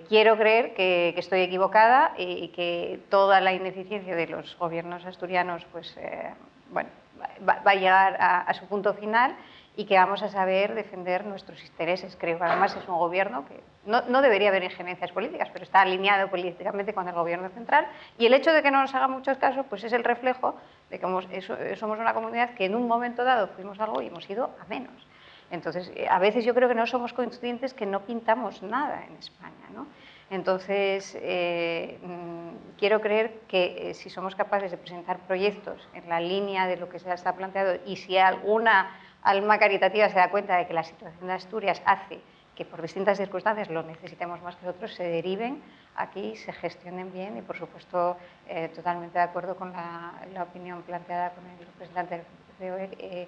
Quiero creer que estoy equivocada y que toda la ineficiencia de los gobiernos asturianos pues, bueno, va a llegar a su punto final y que vamos a saber defender nuestros intereses. Creo que además es un gobierno que no debería haber injerencias políticas, pero está alineado políticamente con el gobierno central, y el hecho de que no nos haga muchos casos pues es el reflejo de que somos una comunidad que en un momento dado fuimos algo y hemos ido a menos. Entonces, a veces yo creo que no somos conscientes que no pintamos nada en España, ¿no? Entonces, quiero creer que si somos capaces de presentar proyectos en la línea de lo que se está planteado, y si alguna alma caritativa se da cuenta de que la situación de Asturias hace que por distintas circunstancias lo necesitemos más que otros, se deriven aquí, se gestionen bien, y por supuesto totalmente de acuerdo con la opinión planteada con el representante del COE,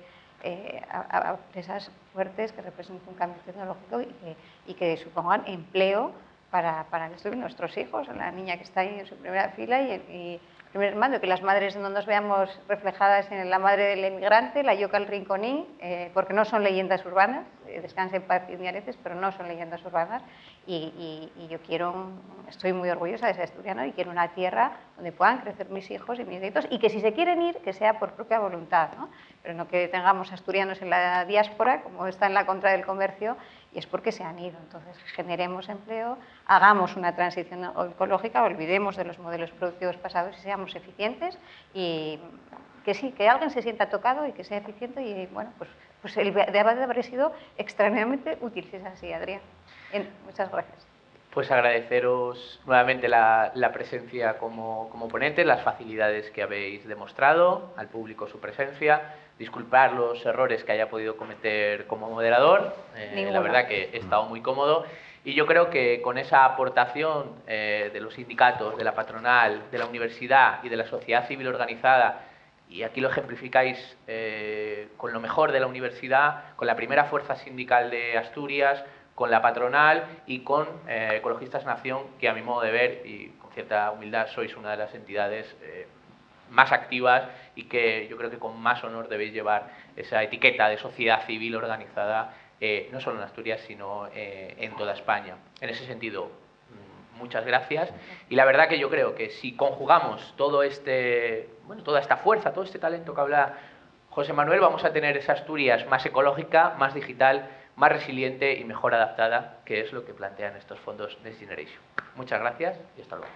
a empresas fuertes que representen un cambio tecnológico y que supongan empleo para nuestros hijos, la niña que está ahí en su primera fila y primer mando, que las madres no nos veamos reflejadas en la madre del emigrante, la Yoca el Rinconí, porque no son leyendas urbanas, descansen en paz Iñareces, pero no son leyendas urbanas, y yo estoy muy orgullosa de ser asturiana y quiero una tierra donde puedan crecer mis hijos y mis nietos, y que si se quieren ir, que sea por propia voluntad, ¿no? Pero no que tengamos asturianos en la diáspora, como está en la contra del comercio, y es porque se han ido. Entonces, generemos empleo, hagamos una transición ecológica, olvidemos de los modelos productivos pasados y seamos eficientes, y que sí, que alguien se sienta tocado y que sea eficiente, y bueno, pues el debate habrá sido extremadamente útil, si es así, Adrián. Muchas gracias. Pues agradeceros nuevamente la presencia como ponentes, las facilidades que habéis demostrado, al público su presencia, disculpar los errores que haya podido cometer como moderador, la verdad que he estado muy cómodo, y yo creo que con esa aportación de los sindicatos, de la patronal, de la universidad y de la sociedad civil organizada, y aquí lo ejemplificáis con lo mejor de la universidad, con la primera fuerza sindical de Asturias, con la patronal y con Ecologistas Nación, que a mi modo de ver y con cierta humildad sois una de las entidades más activas y que yo creo que con más honor debéis llevar esa etiqueta de sociedad civil organizada, no solo en Asturias, sino en toda España. En ese sentido, muchas gracias. Y la verdad que yo creo que si conjugamos toda esta fuerza, todo este talento que habla José Manuel, vamos a tener esa Asturias más ecológica, más digital, más resiliente y mejor adaptada, que es lo que plantean estos fondos Next Generation. Muchas gracias y hasta luego.